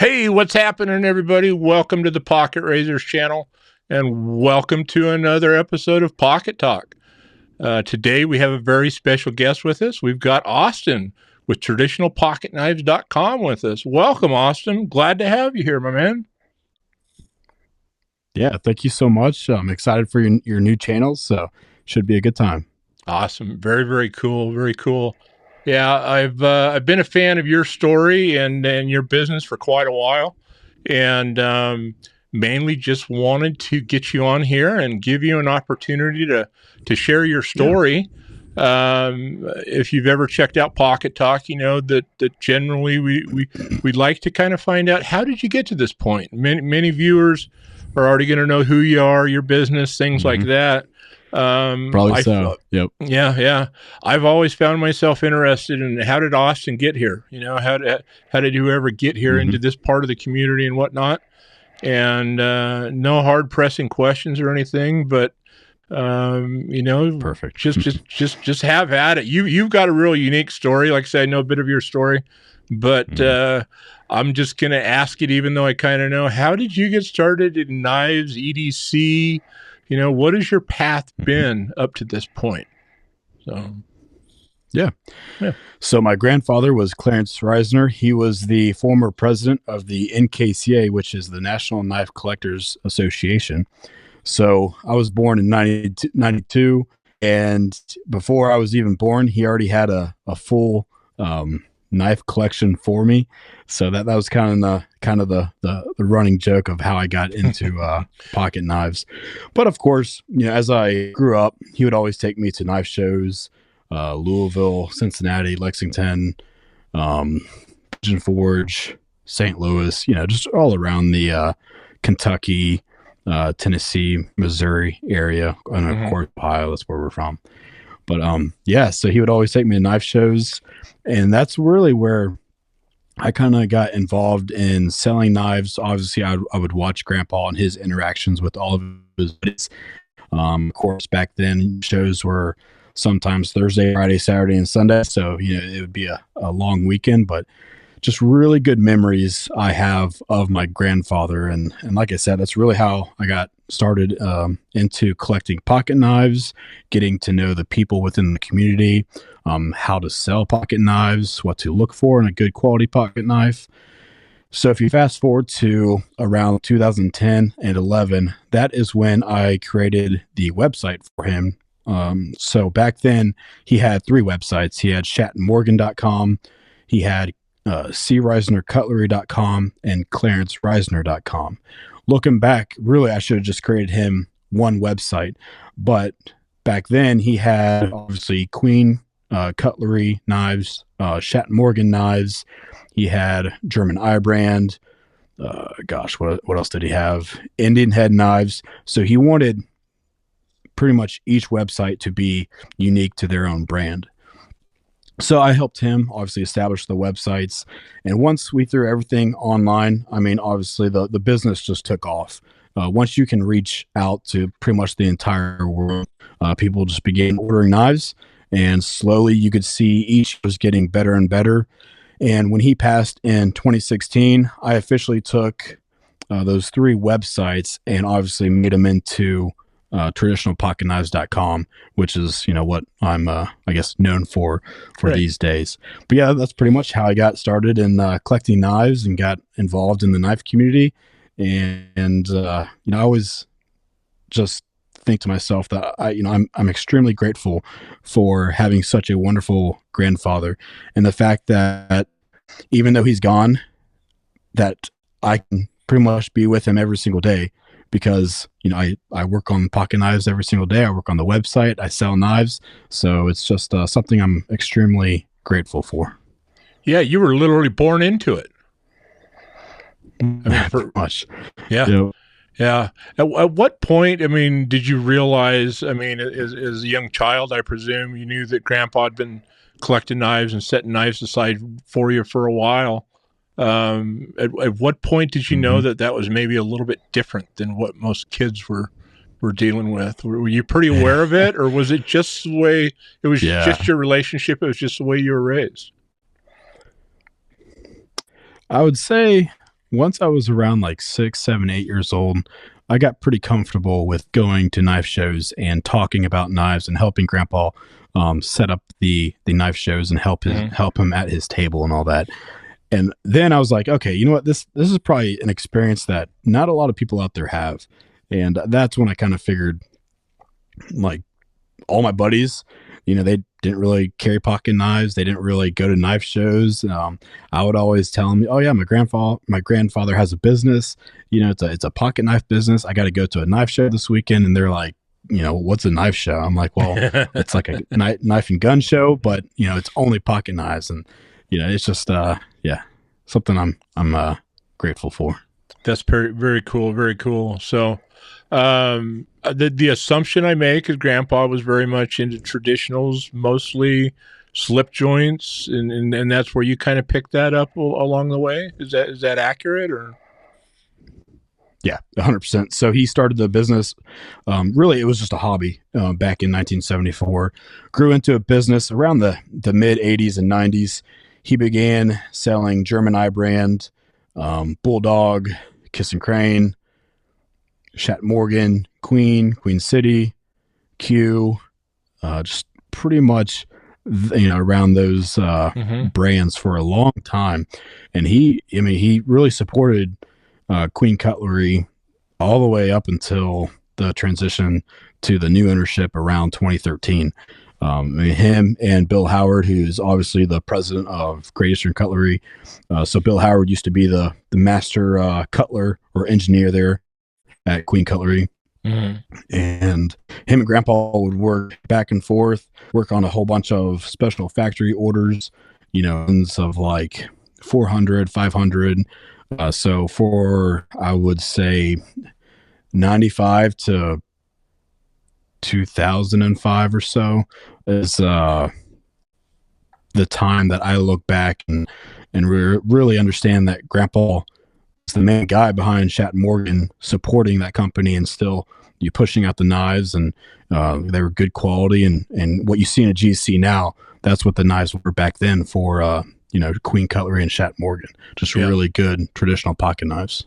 Hey, what's happening, everybody? Welcome to the Pocket Razors channel, and welcome to another episode of Pocket Talk. Today, we have a very special guest with us. We've got Austin with TraditionalPocketKnives.com with us. Welcome, Austin. Glad to have you here, my man. Yeah, thank you so much. I'm excited for your new channel, so should be a good time. Awesome. Very, very cool. Very cool. Yeah, I've been a fan of your story and your business for quite a while, and mainly just wanted to get you on here and give you an opportunity to share your story. Yeah. If you've ever checked out Pocket Talk, you know that generally we like to kind of find out, how did you get to this point. Many viewers are already going to know who you are, your business, things like that. Probably so. Yep. Yeah. I've always found myself interested in, how did Austin get here? You know, how did whoever get here into this part of the community and whatnot? And no hard pressing questions or anything, but you know, perfect. Just have at it. You've got a real unique story. Like I said, I know a bit of your story, but I'm just gonna ask it, even though I kind of know. How did you get started in knives, EDC? You know, what has your path been up to this point? Yeah. So my grandfather was Clarence Reisner. He was the former president of the NKCA, which is the National Knife Collectors Association. So I was born in 92, and before I was even born, he already had a full knife collection for me. So that was kind of the running joke of how I got into pocket knives. But of course, you know, as I grew up, he would always take me to knife shows, Louisville, Cincinnati, Lexington, Pigeon Forge, St. Louis, you know, just all around the Kentucky, Tennessee, Missouri area, and of course Ohio. That's where we're from. But yeah, so he would always take me to knife shows, and that's really where I kind of got involved in selling knives. Obviously, I would watch Grandpa and his interactions with all of his buddies. Of course, back then shows were sometimes Thursday, Friday, Saturday, and Sunday, so you know it would be a long weekend, but just really good memories I have of my grandfather. And like I said, that's really how I got started into collecting pocket knives, getting to know the people within the community, how to sell pocket knives, what to look for in a good quality pocket knife. So if you fast forward to around 2010 and 11, that is when I created the website for him. So back then he had 3 websites. He had ShattonMorgan.com, he had CReisnerCutlery.com, and ClarenceReisner.com. Looking back, really, I should have just created him one website. But back then, he had obviously Queen Cutlery knives, Shatton Morgan knives. He had German Eye brand. What else did he have? Indian head knives. So he wanted pretty much each website to be unique to their own brand. So I helped him obviously establish the websites. And once we threw everything online, I mean, obviously the business just took off. Once you can reach out to pretty much the entire world, people just began ordering knives, and slowly you could see each was getting better and better. And when he passed in 2016, I officially took those 3 websites and obviously made them into TraditionalPocketKnives.com, which is, you know, what I'm I guess known for right these days. But yeah, that's pretty much how I got started in collecting knives and got involved in the knife community. And you know, I always just think to myself that I'm extremely grateful for having such a wonderful grandfather, and the fact that even though he's gone, that I can pretty much be with him every single day. Because, you know, I work on pocket knives every single day. I work on the website. I sell knives. So it's just something I'm extremely grateful for. Yeah, you were literally born into it. I mean, pretty much. Yeah. You know, yeah. At what point, I mean, did you realize, I mean, as a young child, I presume you knew that Grandpa had been collecting knives and setting knives aside for you for a while. At what point did you know that was maybe a little bit different than what most kids were dealing with? Were you pretty aware of it, or was it just the way it was just your relationship? It was just the way you were raised. I would say once I was around like 6, 7, 8 years old, I got pretty comfortable with going to knife shows and talking about knives and helping Grandpa set up the knife shows and help him at his table and all that. And then I was like, okay, you know what? This is probably an experience that not a lot of people out there have. And that's when I kind of figured, like, all my buddies, they didn't really carry pocket knives. They didn't really go to knife shows. I would always tell them, "Oh yeah, my grandfather has a business. It's a pocket knife business. I got to go to a knife show this weekend." And they're like, "What's a knife show?" I'm like, "Well, it's like a knife and gun show, but it's only pocket knives." And it's just something I'm grateful for. That's very, very cool. Very cool. So, the assumption I make is Grandpa was very much into traditionals, mostly slip joints, and that's where you kind of picked that up along the way. Is that accurate or? Yeah, 100%. So he started the business. Really, it was just a hobby back in 1974. Grew into a business around the mid 80s and 90s. He began selling German eye brand, Bulldog, Kiss and Crane, Shat Morgan, Queen City, Q, just pretty much around those brands for a long time. And he really supported Queen Cutlery all the way up until the transition to the new ownership around 2013. Him and Bill Howard, who's obviously the president of Great Eastern Cutlery. So Bill Howard used to be the master cutler or engineer there at Queen Cutlery. And him and Grandpa would work back and forth, work on a whole bunch of special factory orders, of like 400, 500. So for, I would say, 95 to 2005 or so is the time that I look back and really understand that Grandpa is the main guy behind Shat Morgan, supporting that company and still pushing out the knives, and they were good quality, and what you see in a GC now, that's what the knives were back then for Queen Cutlery and Shat Morgan. Just really good traditional pocket knives.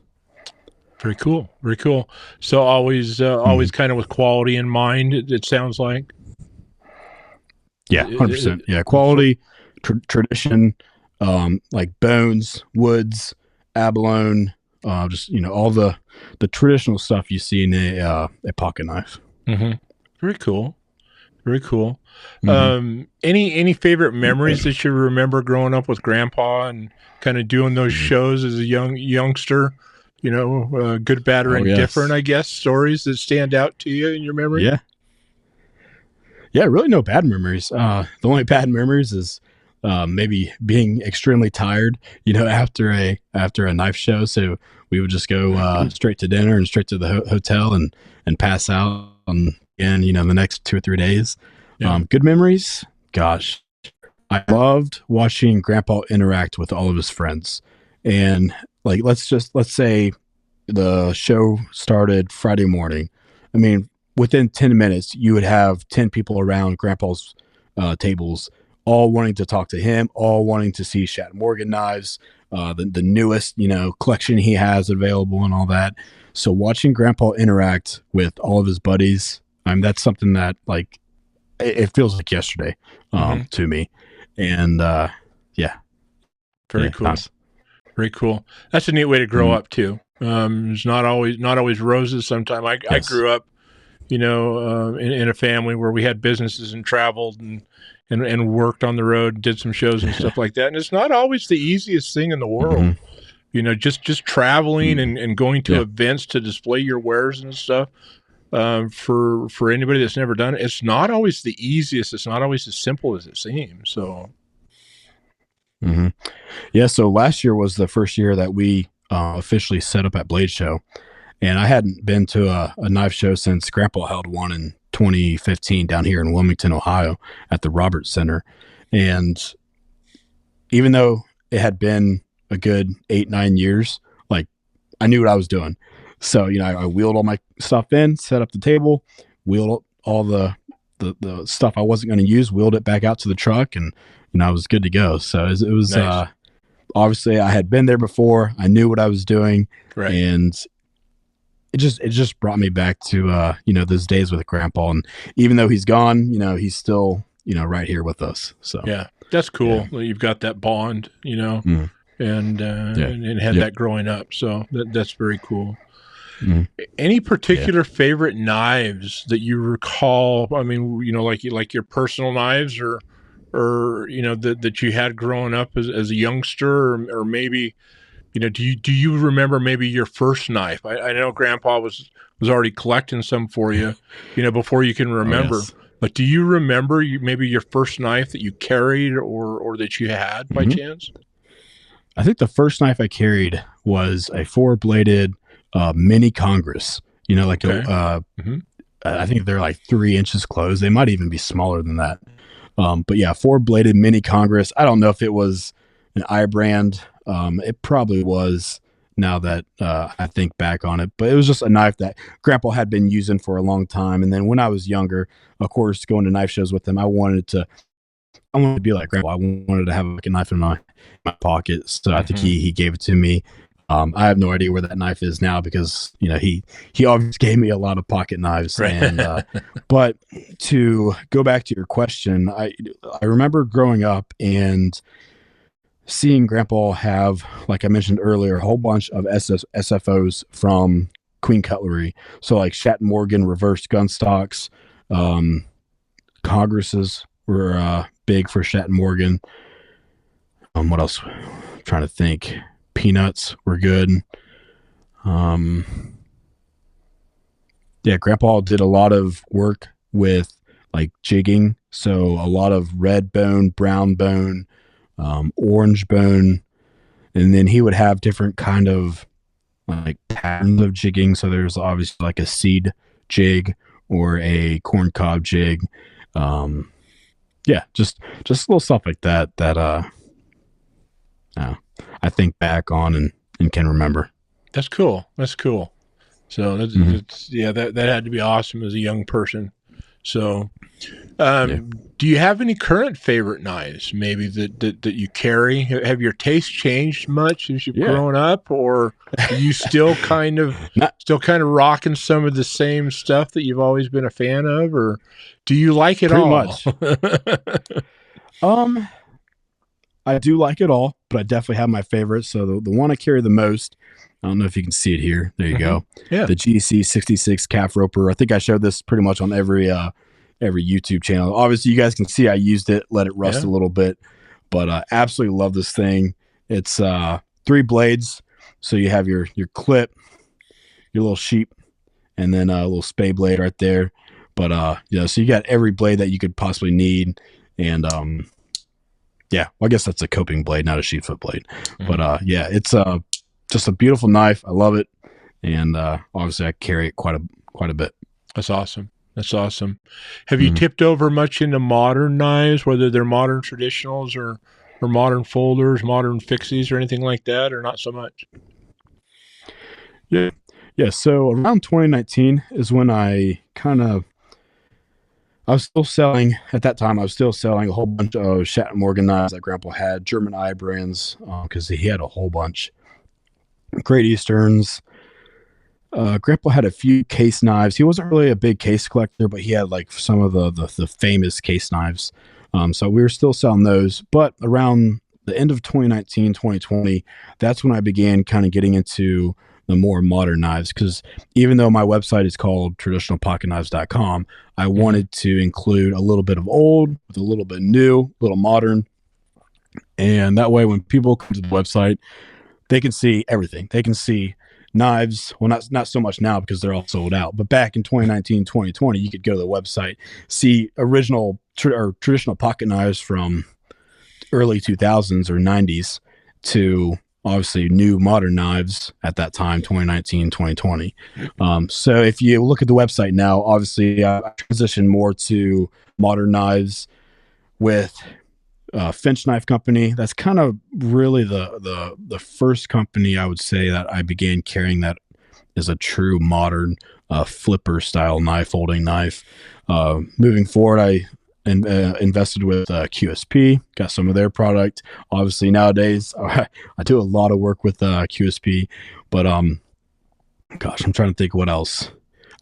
Very cool. Very cool. So always kind of with quality in mind, it sounds like. Yeah, 100%. Yeah, quality, tradition, like bones, woods, abalone, just all the traditional stuff you see in a pocket knife. Very cool. Very cool. Any favorite memories that you remember growing up with Grandpa and kind of doing those shows as a youngster? Good, bad, or indifferent, I guess, stories that stand out to you in your memory? Yeah, really no bad memories. The only bad memories is maybe being extremely tired, after a knife show. So we would just go straight to dinner and straight to the hotel and pass out the next 2 or 3 days. Good memories. Gosh, I loved watching Grandpa interact with all of his friends. And like, let's say the show started Friday morning. I mean, within 10 minutes, you would have 10 people around Grandpa's tables, all wanting to talk to him, all wanting to see Shat Morgan knives, the newest, collection he has available and all that. So watching Grandpa interact with all of his buddies, that's something that, like, it feels like yesterday to me. And very cool. Nice. Very cool. That's a neat way to grow up too. It's not always roses. Sometimes I grew up, in a family where we had businesses and traveled and worked on the road, did some shows and stuff like that. And it's not always the easiest thing in the world, just traveling and going to events to display your wares and stuff. For anybody that's never done it, it's not always the easiest. It's not always as simple as it seems. So. Yeah. So last year was the first year that we officially set up at Blade Show, and I hadn't been to a knife show since Grandpa held one in 2015 down here in Wilmington, Ohio, at the Roberts Center. And even though it had been a good 8-9 years, like, I knew what I was doing. So I wheeled all my stuff in, set up the table, wheeled all the stuff I wasn't going to use, wheeled it back out to the truck, and I was good to go. So it was nice. obviously I had been there before. I knew what I was doing, Right. and it just brought me back to those days with Grandpa. And even though he's gone, he's still right here with us. So Yeah, that's cool. Well, you've got that bond, Mm. and and had that growing up. So that's very cool. Mm. Any particular favorite knives that you recall? I mean, like your personal knives, or that you had growing up as a youngster, or maybe do you remember maybe your first knife? I know Grandpa was already collecting some for you, before you can remember. Oh, yes. But do you remember maybe your first knife that you carried or that you had by chance? I think the first knife I carried was a 4-bladed mini Congress. Okay. I think they're like 3 inches closed. They might even be smaller than that. But yeah, 4-bladed mini Congress. I don't know if it was an iBrand. It probably was, now that I think back on it. But it was just a knife that Grandpa had been using for a long time. And then when I was younger, of course, going to knife shows with him, I wanted to be like Grandpa. I wanted to have like a knife in my pocket. So I think he gave it to me. I have no idea where that knife is now, because he obviously gave me a lot of pocket knives. Right. And but to go back to your question, I remember growing up and seeing Grandpa have, like I mentioned earlier, a whole bunch of SFOs from Queen Cutlery. So like Shat Morgan reverse gun stocks, Congresses were big for Shat Morgan. What else? I'm trying to think. Peanuts were good. Yeah, Grandpa did a lot of work with like jigging. So a lot of red bone, brown bone, orange bone, and then he would have different kind of like patterns of jigging. So there's obviously like a seed jig or a corn cob jig. Yeah, just little stuff like that I think back on and can remember. That's cool. So that's, that had to be awesome as a young person. So, do you have any current favorite knives maybe that you carry? Have your taste changed much as you've grown up, or are you still kind of rocking some of the same stuff that you've always been a fan of, or do you like it all? Much. I do like it all, but I definitely have my favorites. So the one I carry the most, I don't know if you can see it here. There you go. Yeah. The GC 66 calf roper. I think I showed this pretty much on every YouTube channel. Obviously, you guys can see I used it, let it rust a little bit, but I absolutely love this thing. It's 3 blades. So you have your clip, your little sheep, and then a little spay blade right there. But so you got every blade that you could possibly need. And well, I guess that's a coping blade, not a sheet foot blade. But it's just a beautiful knife. I love it, and obviously I carry it quite a bit. That's awesome. Have you tipped over much into modern knives, whether they're modern traditionals or modern folders, modern fixies, or anything like that, or not so much? Yeah. So around 2019 is when I was still selling, at that time, I was still selling a whole bunch of Shat Morgan knives that Grandpa had, German iBrands, because he had a whole bunch. Great Easterns. Grandpa had a few case knives. He wasn't really a big case collector, but he had like some of the famous case knives. So we were still selling those. But around the end of 2019, 2020, that's when I began kind of getting into the more modern knives, because even though my website is called traditionalpocketknives.com, I wanted to include a little bit of old with a little bit new, a little modern. And that way when people come to the website, they can see everything. They can see knives. Well, not so much now because they're all sold out, but back in 2019, 2020, you could go to the website, see original or traditional pocket knives from early 2000s or 90s to obviously new modern knives at that time, 2019, 2020. So if you look at the website now, obviously I transitioned more to modern knives with Finch Knife Company. That's kind of really the first company I would say that I began carrying that is a true modern flipper style knife, folding knife. Moving forward, invested with QSP, got some of their product. Obviously, nowadays, I do a lot of work with QSP, but gosh, I'm trying to think what else.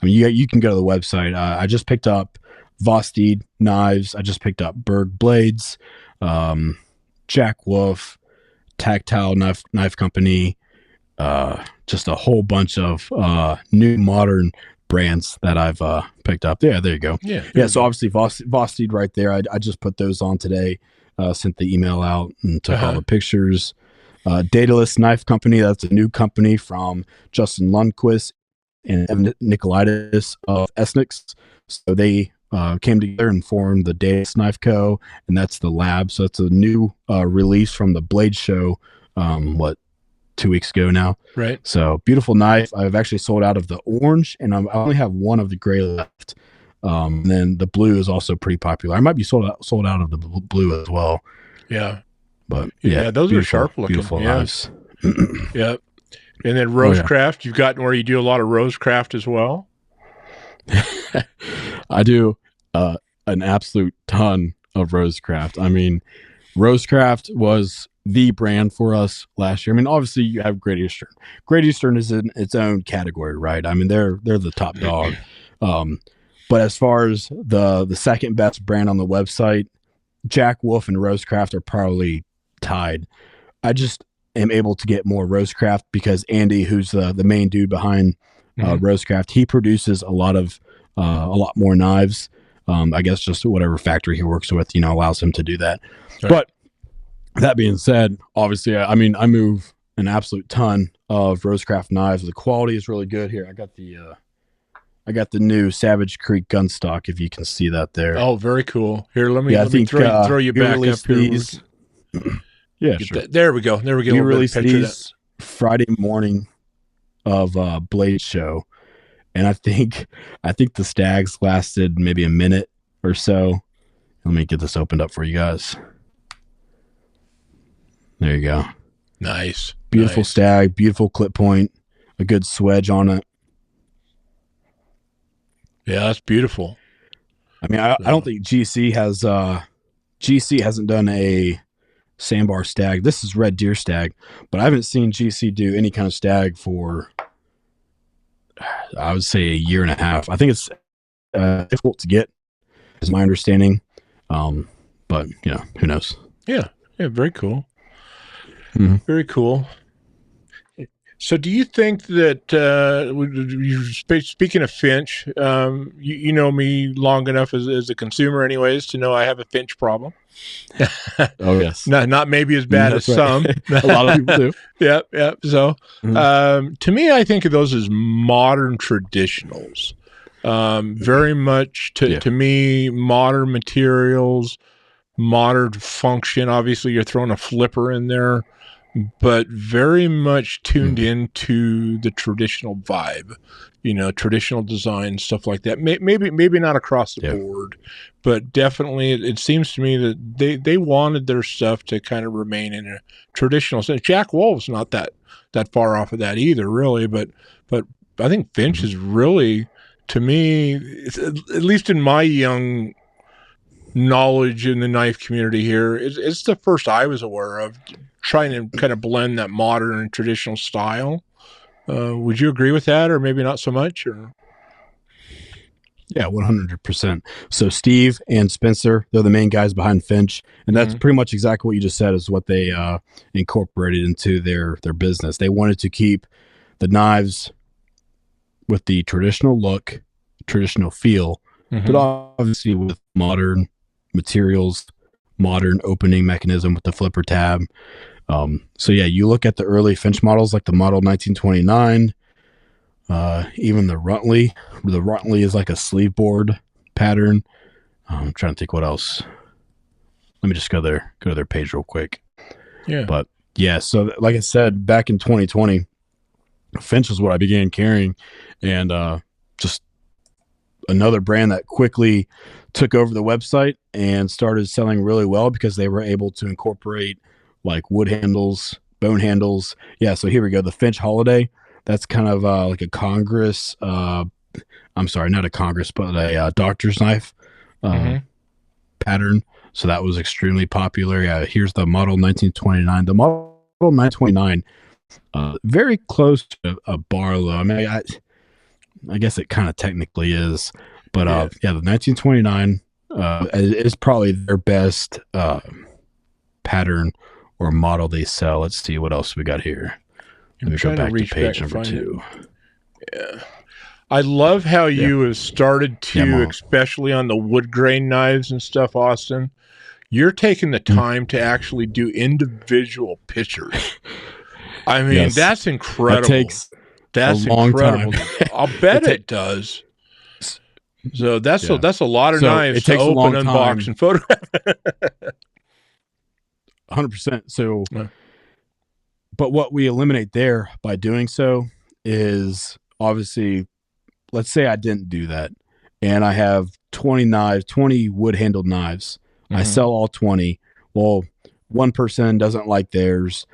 I mean, you can go to the website. I just picked up Vosteed knives. I just picked up Berg blades, Jack Wolf, Tactile knife company, just a whole bunch of new modern brands that I've picked up. Yeah, there you go. Yeah. So obviously Vosteed right there. I just put those on today. Sent the email out and took all the pictures. Daedalus Knife Company. That's a new company from Justin Lundquist and Evan Nicolaitis of Esnix. So they came together and formed the Daedalus Knife Co. And that's the lab. So it's a new release from the Blade Show. 2 weeks ago now. Right. So beautiful knife. I've actually sold out of the orange, and I only have one of the gray left. And then the blue is also pretty popular. I might be sold out of the blue as well. Yeah. But yeah, those are sharp looking. Beautiful knives. Yeah. And then Rosecraft, you've gotten where you do a lot of Rosecraft as well. I do an absolute ton of Rosecraft. I mean, Rosecraft was the brand for us last year. I mean, obviously you have Great Eastern. Great Eastern is in its own category, right? I mean, they're the top dog. But as far as the second best brand on the website, Jack Wolf and Rosecraft are probably tied. I just am able to get more Rosecraft because Andy, who's the main dude behind Rosecraft, he produces a lot more knives. I guess just whatever factory he works with, allows him to do that. Right. But that being said, obviously, I mean, I move an absolute ton of Rosecraft knives. The quality is really good. Here, I got the new Savage Creek gun stock. If you can see that there. Oh, very cool. Here, let me throw you back up here. These. Yeah, sure. There we go. There we go. We released these Friday morning of Blade Show, and I think the stags lasted maybe a minute or so. Let me get this opened up for you guys. There you go. Nice. Beautiful stag, beautiful clip point, a good swedge on it. Yeah, that's beautiful. I mean, I don't think GC hasn't done a sandbar stag. This is red deer stag, but I haven't seen GC do any kind of stag for, I would say, a year and a half. I think it's difficult to get, is my understanding. But who knows? Yeah, very cool. Mm-hmm. Very cool. So do you think that, speaking of Finch, you know me long enough as a consumer anyways to know I have a Finch problem. Oh, yes. Not maybe as bad as some. A lot of people do. Yep. So to me, I think of those as modern traditionals. Very much to me, modern materials, modern function. Obviously, you're throwing a flipper in there, but very much tuned into the traditional vibe, traditional design, stuff like that. Maybe not across the board, but definitely it seems to me that they wanted their stuff to kind of remain in a traditional sense. Jack Wolf's not that far off of that either, really, but I think Finch is really, to me, at least in my young knowledge in the knife community here, it's the first I was aware of trying to kind of blend that modern and traditional style. Would you agree with that, or maybe not so much? Or yeah, 100%. So Steve and Spencer, they're the main guys behind Finch, and that's pretty much exactly what you just said is what they incorporated into their business. They wanted to keep the knives with the traditional look, traditional feel, but obviously with modern materials, modern opening mechanism with the flipper tab. So yeah, you look at the early Finch models like the model 1929, even the Runtley. The Runtley is like a sleeve board pattern. I'm trying to think what else. Let me just go to their page real quick. Yeah. But yeah, so like I said, back in 2020, Finch was what I began carrying, and just another brand that quickly took over the website and started selling really well because they were able to incorporate like wood handles, bone handles. Yeah, so here we go. The Finch Holiday. That's kind of like a Congress. I'm sorry, not a Congress, but a doctor's knife. pattern. So that was extremely popular. Yeah, here's the model 1929. The model 929, very close to a Barlow. I mean, I guess it kind of technically is, but the 1929 is probably their best pattern or model they sell. Let's see what else we got here. Let me go back to page number 2. Yeah. I love how you have started to, especially on the wood grain knives and stuff, Austin. You're taking the time to actually do individual pictures. I mean, that's incredible. That's a long incredible. Time. I'll bet it does. So that's a lot of knives it takes to open, a long unbox, time. and photograph. 100%. So, but what we eliminate there by doing so is obviously, let's say I didn't do that, and I have 20 wood handled knives. I sell all 20. Well, one person doesn't like theirs,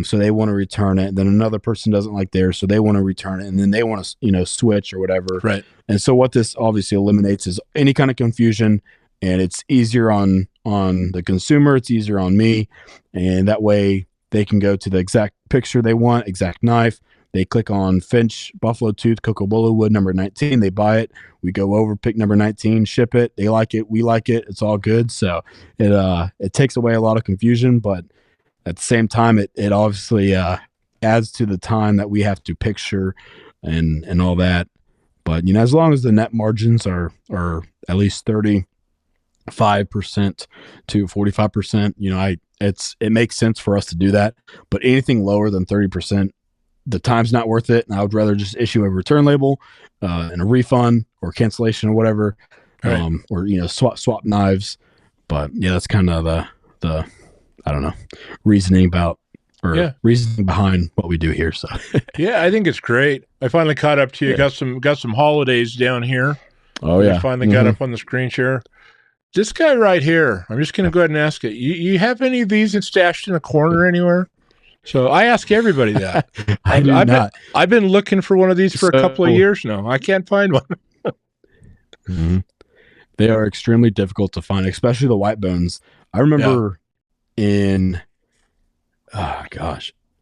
so they want to return it. Then another person doesn't like theirs, so they want to return it, and then they want to, switch or whatever. Right. And so what this obviously eliminates is any kind of confusion, and it's easier on the consumer. It's easier on me, and that way they can go to the exact picture they want, exact knife. They click on Finch Buffalo Tooth Cocobolo Wood number 19. They buy it. We go over, pick number 19, ship it. They like it. We like it. It's all good. So it takes away a lot of confusion, but at the same time, it obviously adds to the time that we have to picture and all that. But as long as the net margins are at least 35% to 45%, it makes sense for us to do that. But anything lower than 30%. The time's not worth it, and I would rather just issue a return label and a refund or cancellation or whatever, right. Or swap knives. But that's kind of the I don't know reasoning behind what we do here. So yeah, I think it's great. I finally caught up to you. Got some holidays down here. Oh yeah, I finally got up on the screen share. This guy right here. I'm just going to go ahead and ask it. You have any of these stashed in a corner anywhere? So I ask everybody that. I've been looking for one of these for a couple of years now. I can't find one. They are extremely difficult to find, especially the white bones. I remember in,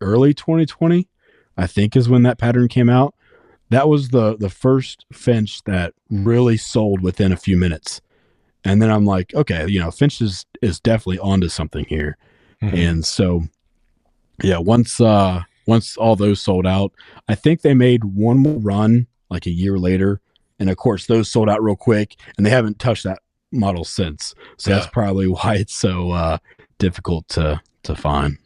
early 2020, I think is when that pattern came out. That was the first Finch that really sold within a few minutes. And then I'm like, okay, Finch is definitely onto something here. And so, once all those sold out, I think they made one more run like a year later. And of course, those sold out real quick, and they haven't touched that model since. So that's probably why it's so difficult to find.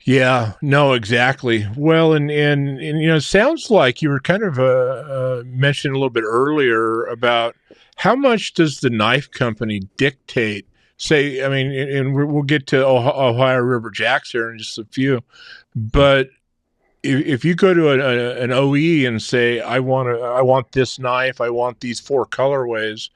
Yeah, no, exactly. Well, and it sounds like you were kind of mentioning a little bit earlier about how much does the knife company dictate? Say, I mean, and we'll get to Ohio River Jacks here in just a few, but if you go to an OE and say, I want this knife, I want these 4 colorways,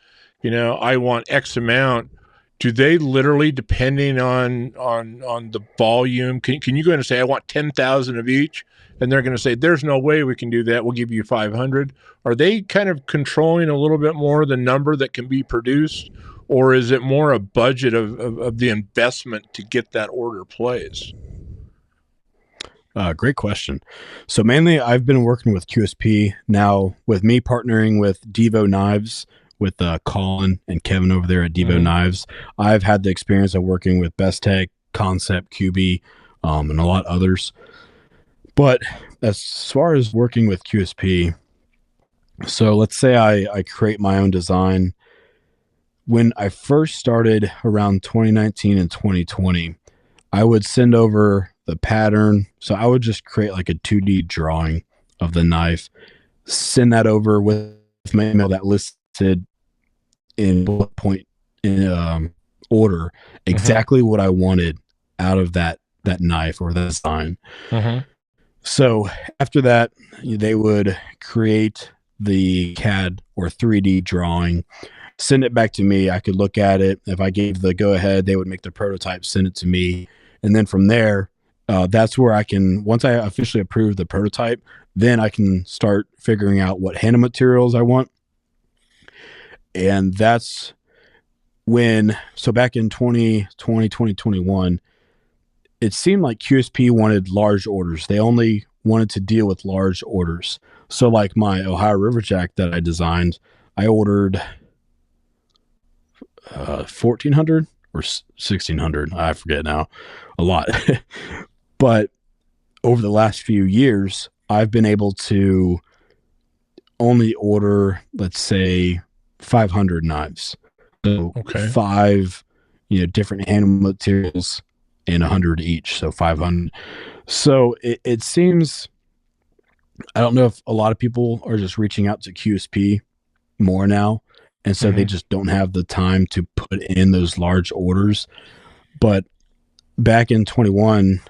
I want X amount. Do they literally, depending on the volume, can you go in and say, I want 10,000 of each? And they're going to say, there's no way we can do that. We'll give you 500. Are they kind of controlling a little bit more the number that can be produced? Or is it more a budget of the investment to get that order placed? Great question. So mainly I've been working with QSP now, with me partnering with Devo Knives, with Colin and Kevin over there at Devo Knives. I've had the experience of working with Best Tech, Concept, QB, and a lot others. But as far as working with QSP, so let's say I create my own design. When I first started around 2019 and 2020, I would send over the pattern. So I would just create like a 2D drawing of the knife, send that over with my email that listed in bullet point in order exactly what I wanted out of that knife or the design. So after that, they would create the CAD or 3D drawing, send it back to me. I could look at it. If I gave the go ahead, they would make the prototype, send it to me. And then from there, that's where I can, once I officially approve the prototype, then I can start figuring out what handle materials I want. And that's back in 2020, 2021, it seemed like QSP wanted large orders. They only wanted to deal with large orders. So like my Ohio Riverjack that I designed, I ordered 1,400 or 1,600. I forget now, a lot. But over the last few years, I've been able to only order, let's say, 500 knives. So Okay. 5, different handle materials and 100 each. So 500. So it seems, I don't know if a lot of people are just reaching out to QSP more now. And so they just don't have the time to put in those large orders. But back in 21,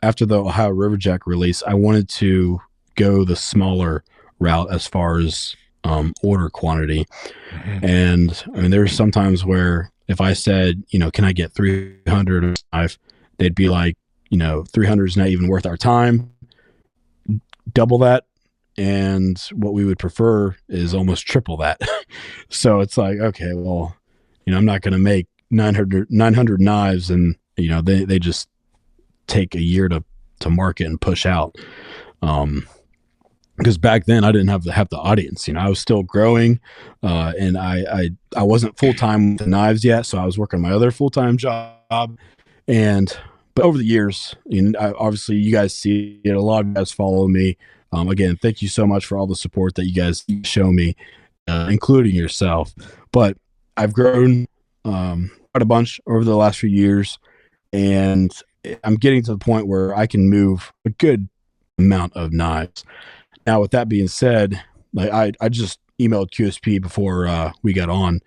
after the Ohio Riverjack release, I wanted to go the smaller route as far as order quantity. And I mean, there's sometimes where if I said, can I get 300 of knife, they'd be like, 300 is not even worth our time. Double that. And what we would prefer is almost triple that. So it's like, okay, well, I'm not going to make 900 knives, and they just take a year to market and push out. Because back then I didn't have the audience. I was still growing, and I wasn't full time with the knives yet, so I was working my other full time job. But over the years, obviously you guys see it. A lot of you guys follow me. Again, thank you so much for all the support that you guys show me, including yourself. But I've grown quite a bunch over the last few years, and I'm getting to the point where I can move a good amount of knives. Now, with that being said, like I just emailed QSP before we got on.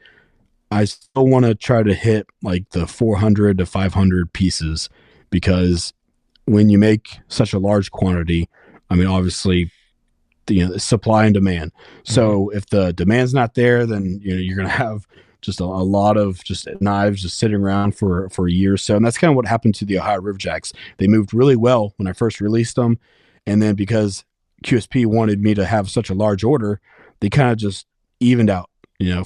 I still want to try to hit like the 400 to 500 pieces, because when you make such a large quantity, I mean, obviously, the supply and demand. So if the demand's not there, then you're going to have just a lot of just knives just sitting around for a year or so. And that's kind of what happened to the Ohio Riverjacks. They moved really well when I first released them, and then because QSP wanted me to have such a large order, they kind of just evened out,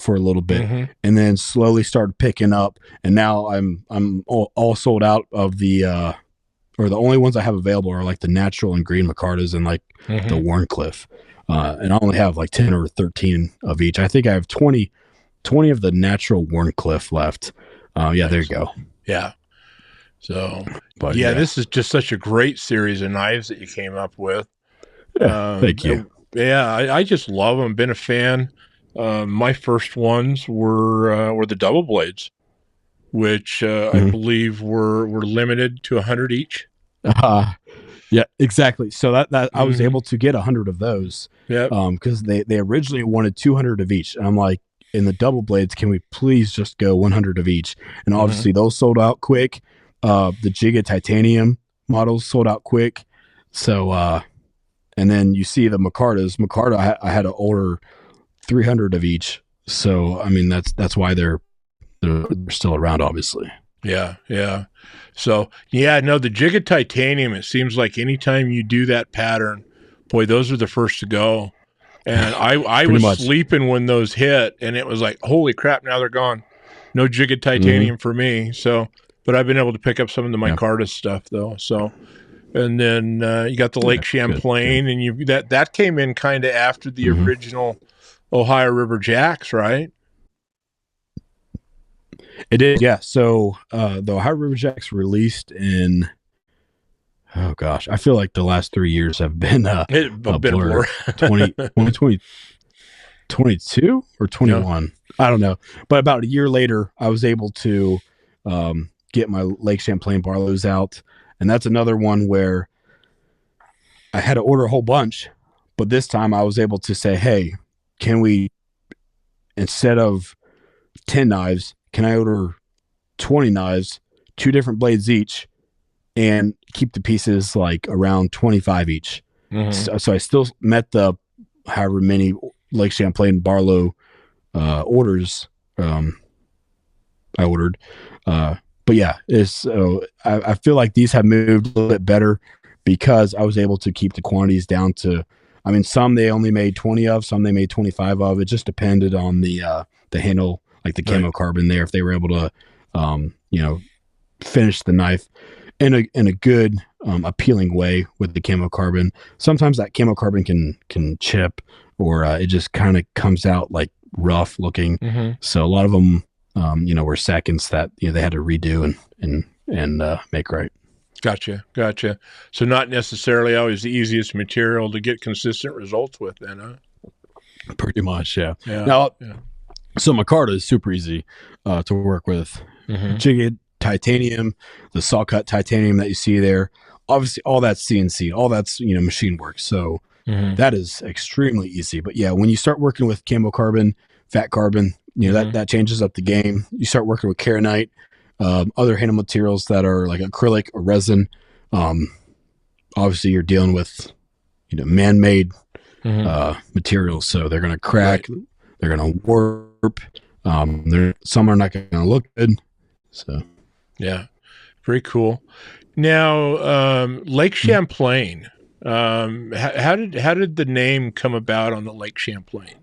for a little bit, and then slowly started picking up. And now I'm all sold out of the or the only ones I have available are like the natural and green micartas and like the Warncliffe. And I only have like 10 or 13 of each. I think I have 20 of the natural Warncliffe left. Yeah, there you go. Yeah. So, But this is just such a great series of knives that you came up with. Thank you. Yeah, I just love them. Been a fan. My first ones were the double blades, which I believe were limited to 100 each. Yeah, exactly. So that I was able to get 100 of those. Yeah. Because they originally wanted 200 of each, and I'm like, in the double blades, can we please just go 100 of each? And obviously those sold out quick. The Giga titanium models sold out quick. So and then you see the Micarta, I had to order 300 of each. So I mean, that's why they're still around, obviously. Yeah. So the Giga titanium, it seems like anytime you do that pattern, boy, those are the first to go. And I was sleeping when those hit, and it was like, holy crap, now they're gone. No Giga titanium for me. So, but I've been able to pick up some of the micarta stuff though. So, and then you got the Lake Champlain, and that came in kind of after the original Ohio Riverjacks, right? It did, yeah. So the Ohio Riverjacks released in, oh gosh, I feel like the last 3 years have been a blur. 22 or 21, I don't know. But about a year later, I was able to get my Lake Champlain Barlows out, and that's another one where I had to order a whole bunch, but this time I was able to say, hey, can we, instead of 10 knives, can I order 20 knives, 2 different blades each, and keep the pieces like around 25 each? So I still met the however many Lake Champlain Barlow orders I ordered. But yeah, I feel like these have moved a little bit better because I was able to keep the quantities down to, some they only made 20 of, some they made 25 of. It just depended on the handle like the camo carbon there, if they were able to, finish the knife in a good, appealing way with the camo carbon. Sometimes that camo carbon can chip, or it just kind of comes out like rough looking. So a lot of them, were seconds that they had to redo and make right. Gotcha. So not necessarily always the easiest material to get consistent results with, then, huh? Pretty much, yeah. Yeah. So micarta is super easy to work with. Jigted titanium, the saw cut titanium that you see there, obviously all that's CNC, all that's machine work. So that is extremely easy. But yeah, when you start working with camo carbon, fat carbon, that changes up the game. You start working with Keraynite, other handle materials that are like acrylic or resin. Obviously you're dealing with man-made materials, so they're going to crack, they're going to warp, some are not going to look good. So yeah, very cool. Now, Lake Champlain, how did the name come about on the Lake Champlain?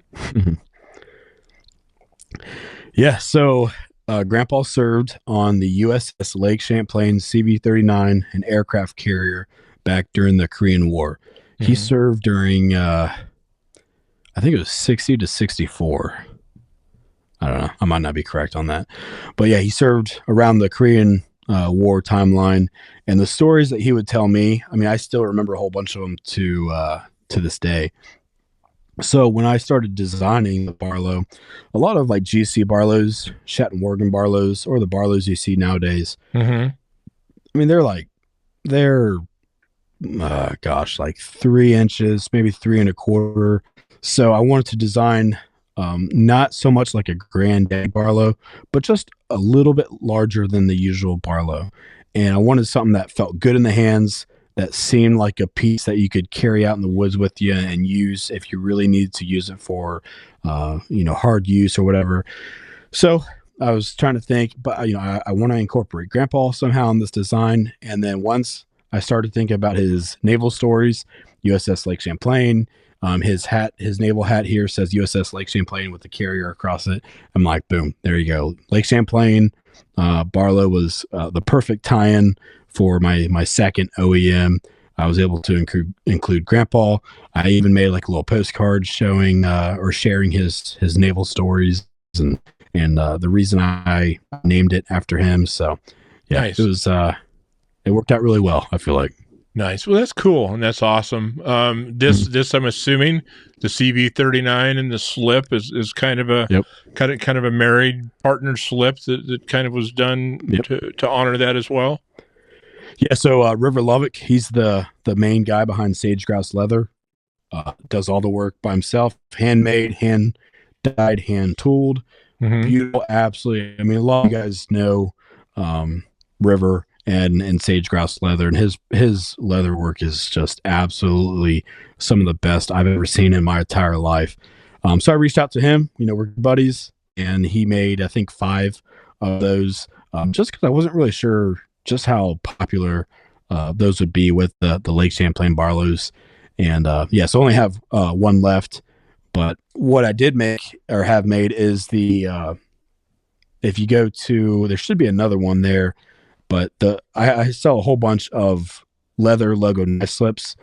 Yeah, so Grandpa served on the USS Lake Champlain CV-39, an aircraft carrier, back during the Korean War. He served during, I think it was 60 to 64. I don't know. I might not be correct on that. But yeah, he served around the Korean War timeline. And the stories that he would tell me, I mean, I still remember a whole bunch of them to this day. So when I started designing the Barlow, a lot of like GC Barlows, Shatton Morgan Barlows, or the Barlows you see nowadays, I mean, they're like 3 inches, maybe 3 1/4. So I wanted to design not so much like a granddaddy Barlow, but just a little bit larger than the usual Barlow. And I wanted something that felt good in the hands, that seemed like a piece that you could carry out in the woods with you and use if you really needed to use it for, hard use or whatever. So I was trying to think, but I want to incorporate Grandpa somehow in this design. And then once I started thinking about his naval stories, USS Lake Champlain, his naval hat here says USS Lake Champlain with the carrier across it. I'm like, boom, there you go. Lake Champlain, Barlow was the perfect tie-in for my second OEM. I was able to include Grandpa. I even made like a little postcard showing or sharing his naval stories and the reason I named it after him. So yeah, nice. It worked out really well, I feel like. Nice. Well, that's cool and that's awesome. This I'm assuming the CV-39 and the slip is kind of a kind of a married partner slip that kind of was done to honor that as well. Yeah. So River Lovick, he's the main guy behind Sage Grouse Leather. Does all the work by himself, handmade, hand dyed, hand tooled. Beautiful, absolutely. I mean, a lot of you guys know River and Sage Grouse Leather, and his leather work is just absolutely some of the best I've ever seen in my entire life. So I reached out to him, we're buddies, and he made, I think, 5 of those, just because I wasn't really sure just how popular those would be with the Lake Champlain Barlows. And so I only have 1 left. But what I did make or have made is the if you go to, there should be another one there, but I sell a whole bunch of leather logo knife slips.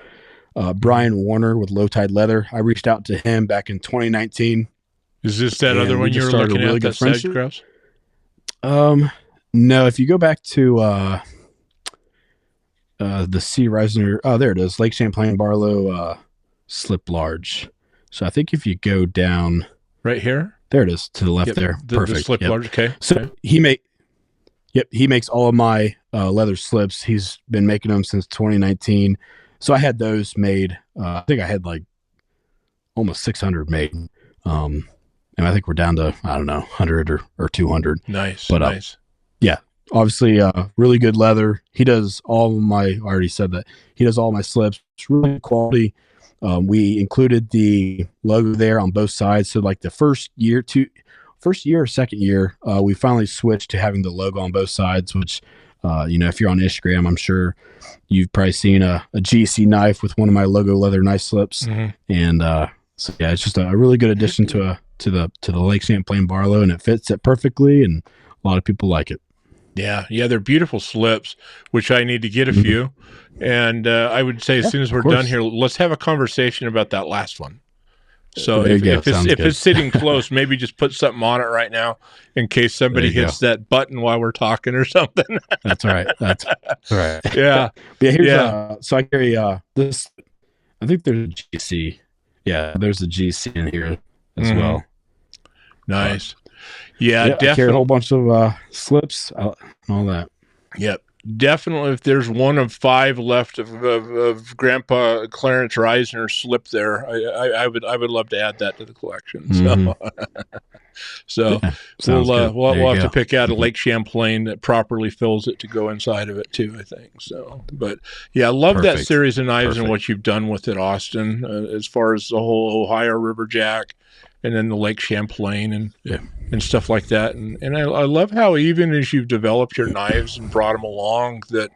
Brian Warner with Low Tide Leather, I reached out to him back in 2019. Is this that other one you were looking at, that Sage Grouse? No, if you go back to the C. Reisner, there it is, Lake Champlain Barlow slip large. So I think if you go down right here, there it is to the left there. Perfect. The slip large. Okay. So he makes all of my leather slips. He's been making them since 2019. So I had those made. I think I had like almost 600 made. And I think we're down to, I don't know, 100 or 200. Nice. But nice. Yeah, obviously really good leather. He does all of my, I already said that, he does all my slips. It's really good quality. We included the logo there on both sides. So like the first year or second year, we finally switched to having the logo on both sides, which, if you're on Instagram, I'm sure you've probably seen a GC knife with one of my logo leather knife slips. And so yeah, it's just a really good addition to to the Lake Champlain Barlow, and it fits it perfectly, and a lot of people like it. Yeah, they're beautiful slips, which I need to get a few. And I would say as soon as we're done here, let's have a conversation about that last one. So if it's sitting close, maybe just put something on it right now in case somebody hits that button while we're talking or something. That's right. That's right. Yeah. Here's so I carry this. I think there's a GC. Yeah, there's a GC in here as well. Nice. Yeah, definitely. I carry a whole bunch of slips and all that. Yep. Definitely, if there's one of 5 left of Grandpa Clarence Reisner slip there, I would love to add that to the collection. So we'll have to pick out a Lake Champlain that properly fills it to go inside of it too, I think. So, but yeah, I love that series of knives and what you've done with it, Austin, as far as the whole Ohio River Jack and then the Lake Champlain and stuff like that. And I love how even as you've developed your knives and brought them along, that,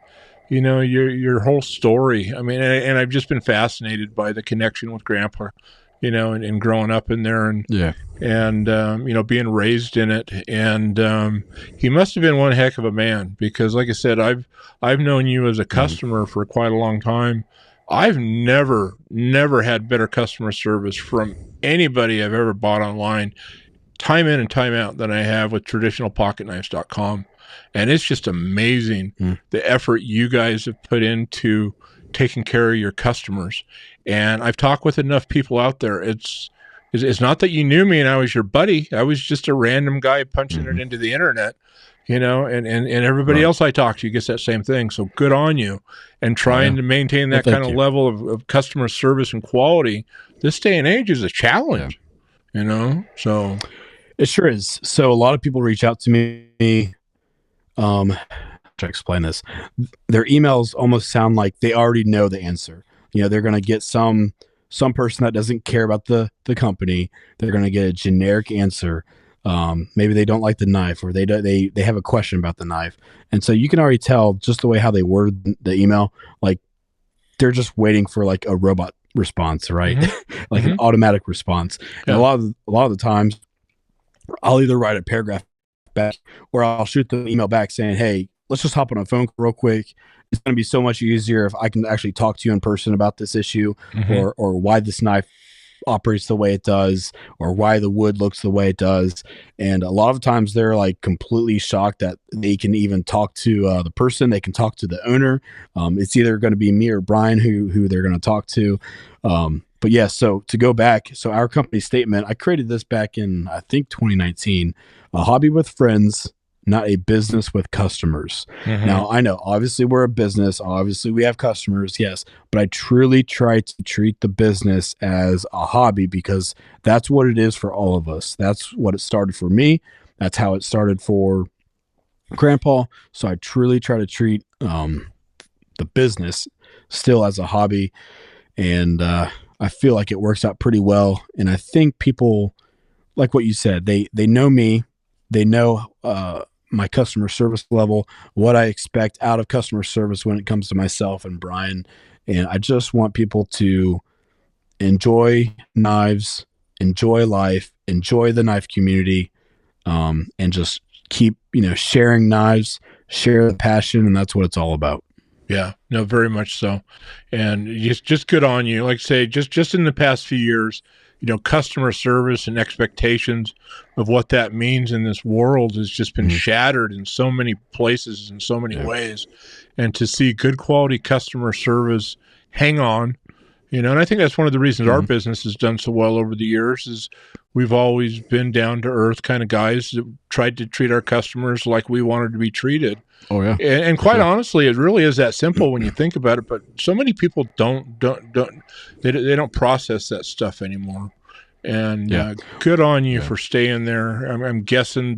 you know, your whole story. I mean, and I've just been fascinated by the connection with Grandpa, you know, and growing up in there and you know, being raised in it. And he must have been one heck of a man, because like I said, I've known you as a customer for quite a long time. I've never had better customer service from anybody I've ever bought online, time in and time out, than I have with traditionalpocketknives.com. And it's just amazing the effort you guys have put into taking care of your customers. And I've talked with enough people out there. It's not that you knew me and I was your buddy. I was just a random guy punching it into the internet, you know, and everybody else I talk to gets that same thing. So good on you, and trying to maintain that kind of level of customer service and quality. This day and age is a challenge, you know, so. It sure is. So a lot of people reach out to me, to explain this. Their emails almost sound like they already know the answer. You know, they're going to get some person that doesn't care about the company. They're going to get a generic answer. Maybe they don't like the knife, or they have a question about the knife. And so you can already tell just the way how they word the email, like they're just waiting for like a robot response, right? Like an automatic response. And a lot of the times I'll either write a paragraph back, or I'll shoot the email back saying, hey, let's just hop on a phone call real quick. It's going to be so much easier if I can actually talk to you in person about this issue, or why this knife operates the way it does, or why the wood looks the way it does. And a lot of times they're like completely shocked that they can even talk to the person. They can talk to the owner. It's either going to be me or Brian who they're going to talk to. But yeah, so to go back, so our company statement, I created this back in, I think, 2019, a hobby with friends, not a business with customers. Now, I know, obviously we're a business. Obviously we have customers, yes, but I truly try to treat the business as a hobby, because that's what it is for all of us. That's what it started for me. That's how it started for Grandpa. So I truly try to treat the business still as a hobby. And I feel like it works out pretty well. And I think people, like what you said, they know me. They know my customer service level, what I expect out of customer service when it comes to myself and Brian. And I just want people to enjoy knives, enjoy life, enjoy the knife community, and just keep, sharing knives, share the passion. And that's what it's all about. Yeah, no, very much so. And just good on you. Like I say, just in the past few years, customer service and expectations of what that means in this world has just been shattered in so many places, in so many ways. And to see good quality customer service hang on, and I think that's one of the reasons our business has done so well over the years, is we've always been down to earth kind of guys that tried to treat our customers like we wanted to be treated. Oh yeah. And quite honestly, it really is that simple when you think about it, but so many people don't process that stuff anymore. And good on you for staying there. I'm guessing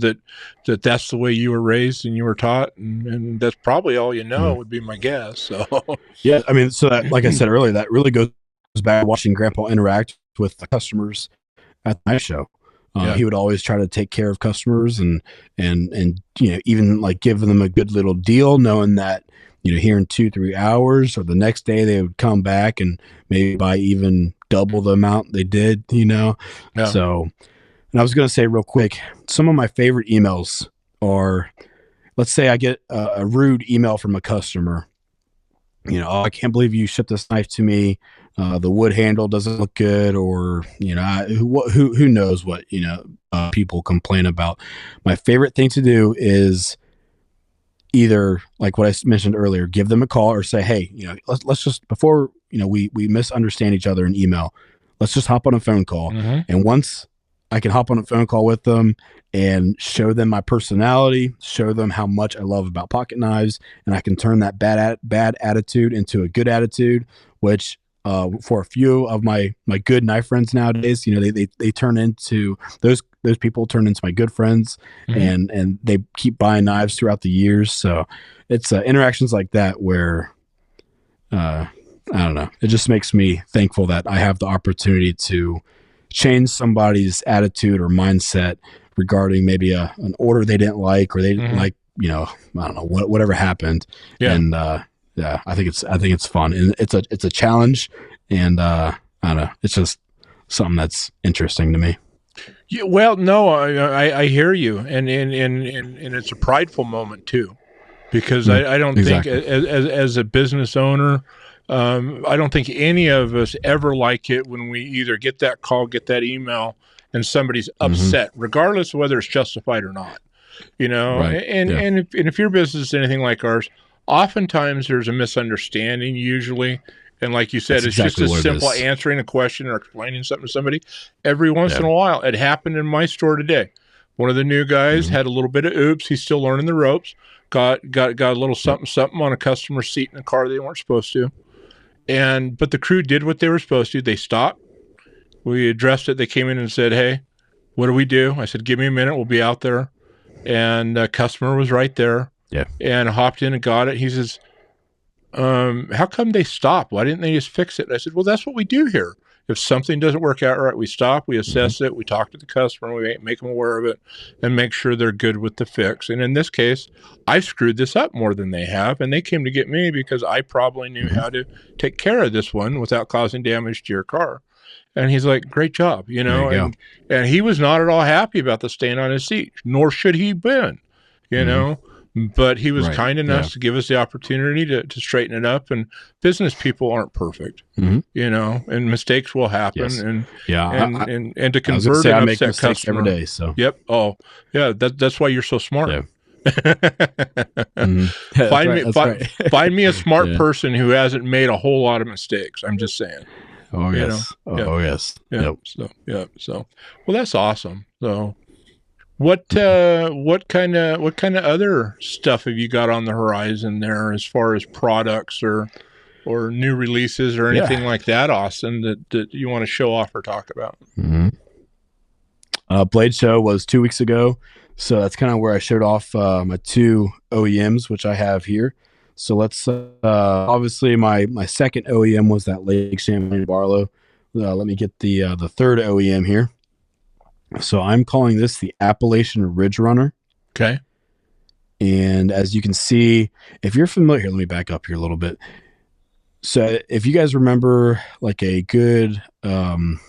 that's the way you were raised and you were taught, and that's probably all would be my guess. So yeah, I mean, so that, like I said earlier, that really goes back to watching Grandpa interact with the customers at the knife show. He would always try to take care of customers and even like give them a good little deal, knowing that here in 2-3 hours or the next day they would come back and maybe buy even double the amount they did. So And I was going to say real quick, some of my favorite emails are, let's say I get a rude email from a customer. Oh, I can't believe you shipped this knife to me. The wood handle doesn't look good, or who knows what people complain about. My favorite thing to do is either, like what I mentioned earlier, give them a call or say, hey, let's just, before we misunderstand each other in email, let's just hop on a phone call. Mm-hmm. And once I can hop on a phone call with them and show them my personality, show them how much I love about pocket knives, and I can turn that bad attitude into a good attitude, which for a few of my good knife friends nowadays, they turn into those people turn into my good friends, Mm-hmm. and they keep buying knives throughout the years. So it's interactions like that where I don't know. It just makes me thankful that I have the opportunity to change somebody's attitude or mindset regarding maybe an order they didn't like, or they didn't Mm-hmm. like, I don't know, whatever happened. Yeah. And yeah, I think it's fun, and it's a challenge, and I don't know, it's just something that's interesting to me. Yeah, well, no, I hear you, and it's a prideful moment too, because I don't think Exactly. as a business owner, I don't think any of us ever like it when we either get that call, get that email, and somebody's Mm-hmm. upset, regardless of whether it's justified or not. Right. And Yeah. if your business is anything like ours, oftentimes there's a misunderstanding usually. And like you said, That's it's just exactly as what it simple is. answering a question or explaining something to somebody. Every once Yeah. in a while, it happened in my store today. One of the new guys Mm-hmm. had a little bit of oops. He's still learning the ropes. Got a little Yep. something on a customer's seat in a car they weren't supposed to. But the crew did what they were supposed to. They stopped. We addressed it. They came in and said, "Hey, what do we do?" I said, "Give me a minute. We'll be out there." And a customer was right there. Yeah. And hopped in and got it. He says, how come they stopped? Why didn't they just fix it? And I said, well, that's what we do here. If something doesn't work out right, we stop, we assess it, we talk to the customer, we make them aware of it, and make sure they're good with the fix. And in this case, I screwed this up more than they have, and they came to get me because I probably knew Mm-hmm. how to take care of this one without causing damage to your car. And he's like, great job, There you go. and he was not at all happy about the stain on his seat, nor should he been, you Mm-hmm. know. But he was Right. kind enough Yeah. to give us the opportunity to straighten it up. And business people aren't perfect, Mm-hmm. and mistakes will happen. Yes. And Yeah. and to I was gonna convert say an I make upset mistakes customer. every day. So Yep. Oh, yeah. That's why you're so smart. yeah. Mm-hmm. Yeah, Find me that's right. find me a smart Yeah. person who hasn't made a whole lot of mistakes. I'm just saying. Oh You yes. know. Yeah. Oh yes. Yeah. Yep. So well, that's awesome. So what kind of other stuff have you got on the horizon there as far as products or new releases or anything Yeah. like that, Austin, that you want to show off or talk about? Mm-hmm. Blade Show was 2 weeks ago, so that's kind of where I showed off my two OEMs, which I have here. So let's obviously my second OEM was that Lake Champlain Barlow. Let me get the third OEM here. So I'm calling this the Appalachian Ridge Runner. Okay. And as you can see, if you're familiar, here, let me back up here a little bit. So if you guys remember like a good Mountain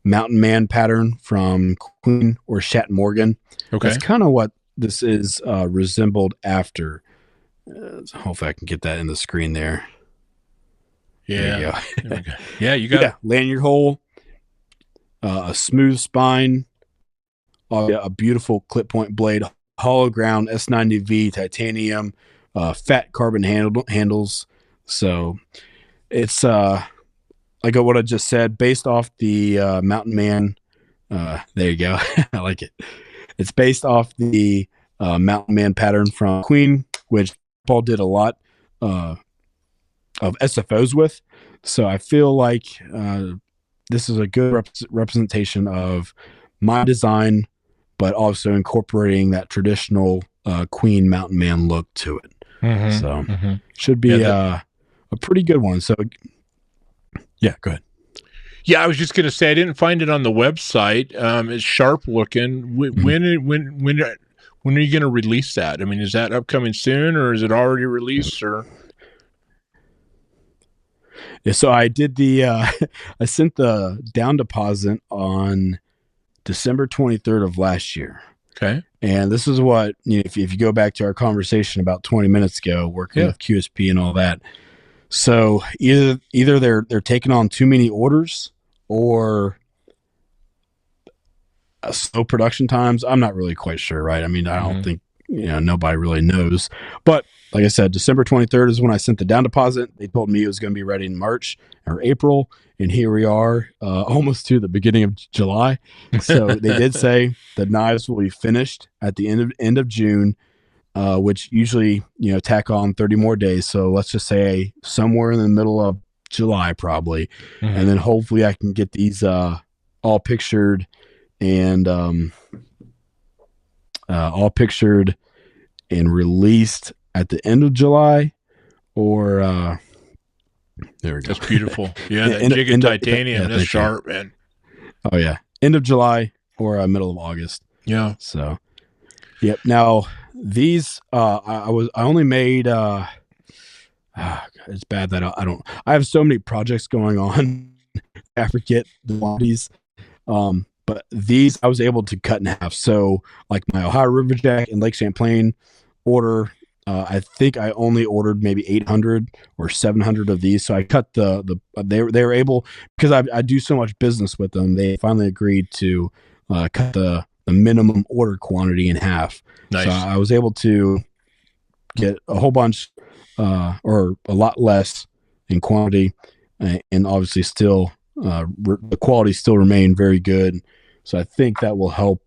Man pattern from Queen or Shat Morgan, Okay. that's kind of what this is resembled after. Hopefully I can get that in the screen there. There you Yeah. go. There we go. Yeah, you got Yeah, lanyard hole, a smooth spine, a beautiful clip point blade, hollow ground S90V titanium, fat carbon handles. So it's like what I just said, based off the Mountain Man. There you go. I like it. It's based off the Mountain Man pattern from Queen, which Paul did a lot of SFOs with. So I feel like this is a good representation of my design, but also incorporating that traditional Queen Mountain Man look to it. Mhm. So Mhm. should be Yeah, a pretty good one. So yeah, go ahead. Yeah, I was just gonna say I didn't find it on the website. It's sharp looking. When are you going to release that? I mean, is that upcoming soon, or is it already released? Or Yeah, so I did the I sent the down deposit on December 23rd of last year. Okay. And this is what, if you go back to our conversation about 20 minutes ago, working with QSP and all that. So either they're taking on too many orders or slow production times. I'm not really quite sure, right? I mean, I don't think, nobody really knows. But like I said, December 23rd is when I sent the down deposit. They told me it was going to be ready in March or April. And here we are, almost to the beginning of July. So they did say the knives will be finished at the end of June, which usually, tack on 30 more days. So let's just say somewhere in the middle of July, probably. And then hopefully I can get these all pictured and released at the end of July, or there we go. That's beautiful. Yeah, that jig of titanium. That's sharp, man. Oh yeah, end of July or middle of August. Yeah. So, yep. Now these, I only made. It's bad that I have so many projects going on. I forget the quantities. But these I was able to cut in half. So like my Ohio Riverjack and Lake Champlain order, I think I only ordered maybe 800 or 700 of these. So I cut they were able, because I do so much business with them. They finally agreed to cut the minimum order quantity in half. Nice. So I was able to get a whole bunch or a lot less in quantity, and obviously still the quality still remained very good. So I think that will help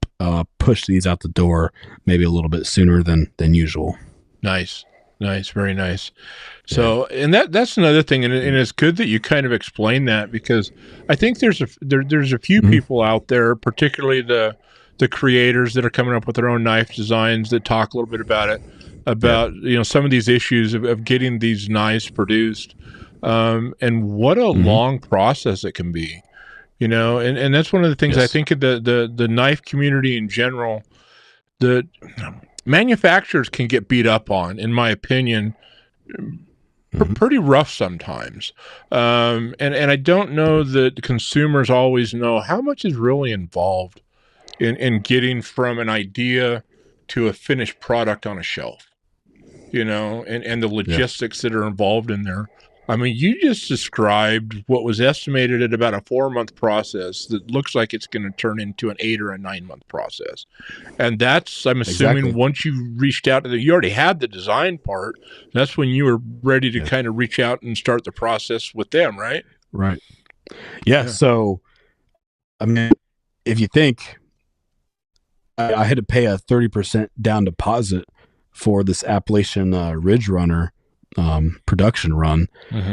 push these out the door maybe a little bit sooner than usual. Nice, very nice. So, and that's another thing, and it's good that you kind of explain that, because I think there's a few people out there, particularly the creators that are coming up with their own knife designs, that talk a little bit about it, some of these issues of getting these knives produced, and what a long process it can be. And that's one of the things I think of the knife community in general. The manufacturers can get beat up on, in my opinion, pretty rough sometimes. And I don't know that consumers always know how much is really involved in getting from an idea to a finished product on a shelf, and the logistics that are involved in there. I mean, you just described what was estimated at about a 4-month process that looks like it's going to turn into an 8 or a 9-month process. And that's, I'm assuming, once you reached out you already had the design part. That's when you were ready to kind of reach out and start the process with them, right? Right. Yeah. So, I mean, if you think I had to pay a 30% down deposit for this Appalachian Ridge Runner production run.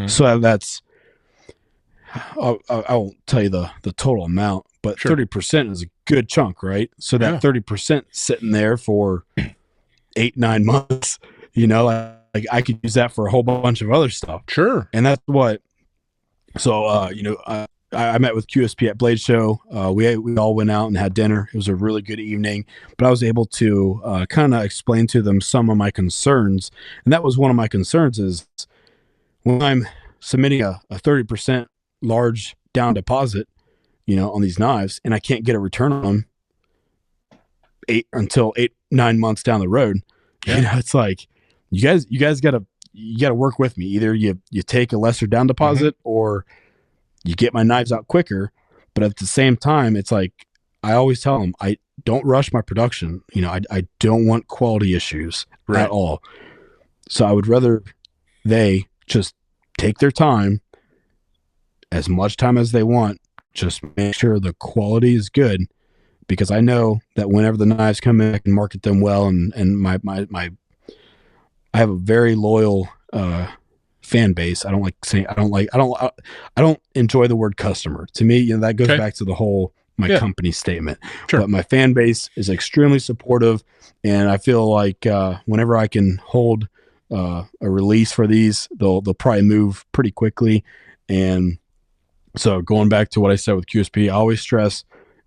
So that's, I won't tell you the total amount, but 30% is a good chunk, right? So that 30% sitting there for 8-9 months, like I could use that for a whole bunch of other stuff. Sure. And that's what, so, I met with QSP at Blade Show. We all went out and had dinner. It was a really good evening, but I was able to kind of explain to them some of my concerns. And that was one of my concerns, is when I'm submitting a 30% large down deposit, on these knives, and I can't get a return on them until 8-9 months down the road. It's like, you guys gotta work with me. Either you take a lesser down deposit or you get my knives out quicker. But at the same time, it's like, I always tell them, I don't rush my production. I don't want quality issues at all. So I would rather they just take their time, as much time as they want, just make sure the quality is good, because I know that whenever the knives come in, I can market them well. And my I have a very loyal, fan base. I don't enjoy the word customer. To me, that goes back to the whole company statement. But my fan base is extremely supportive, and I feel like whenever I can hold a release for these, they'll probably move pretty quickly. And so going back to what I said with QSP, I always stress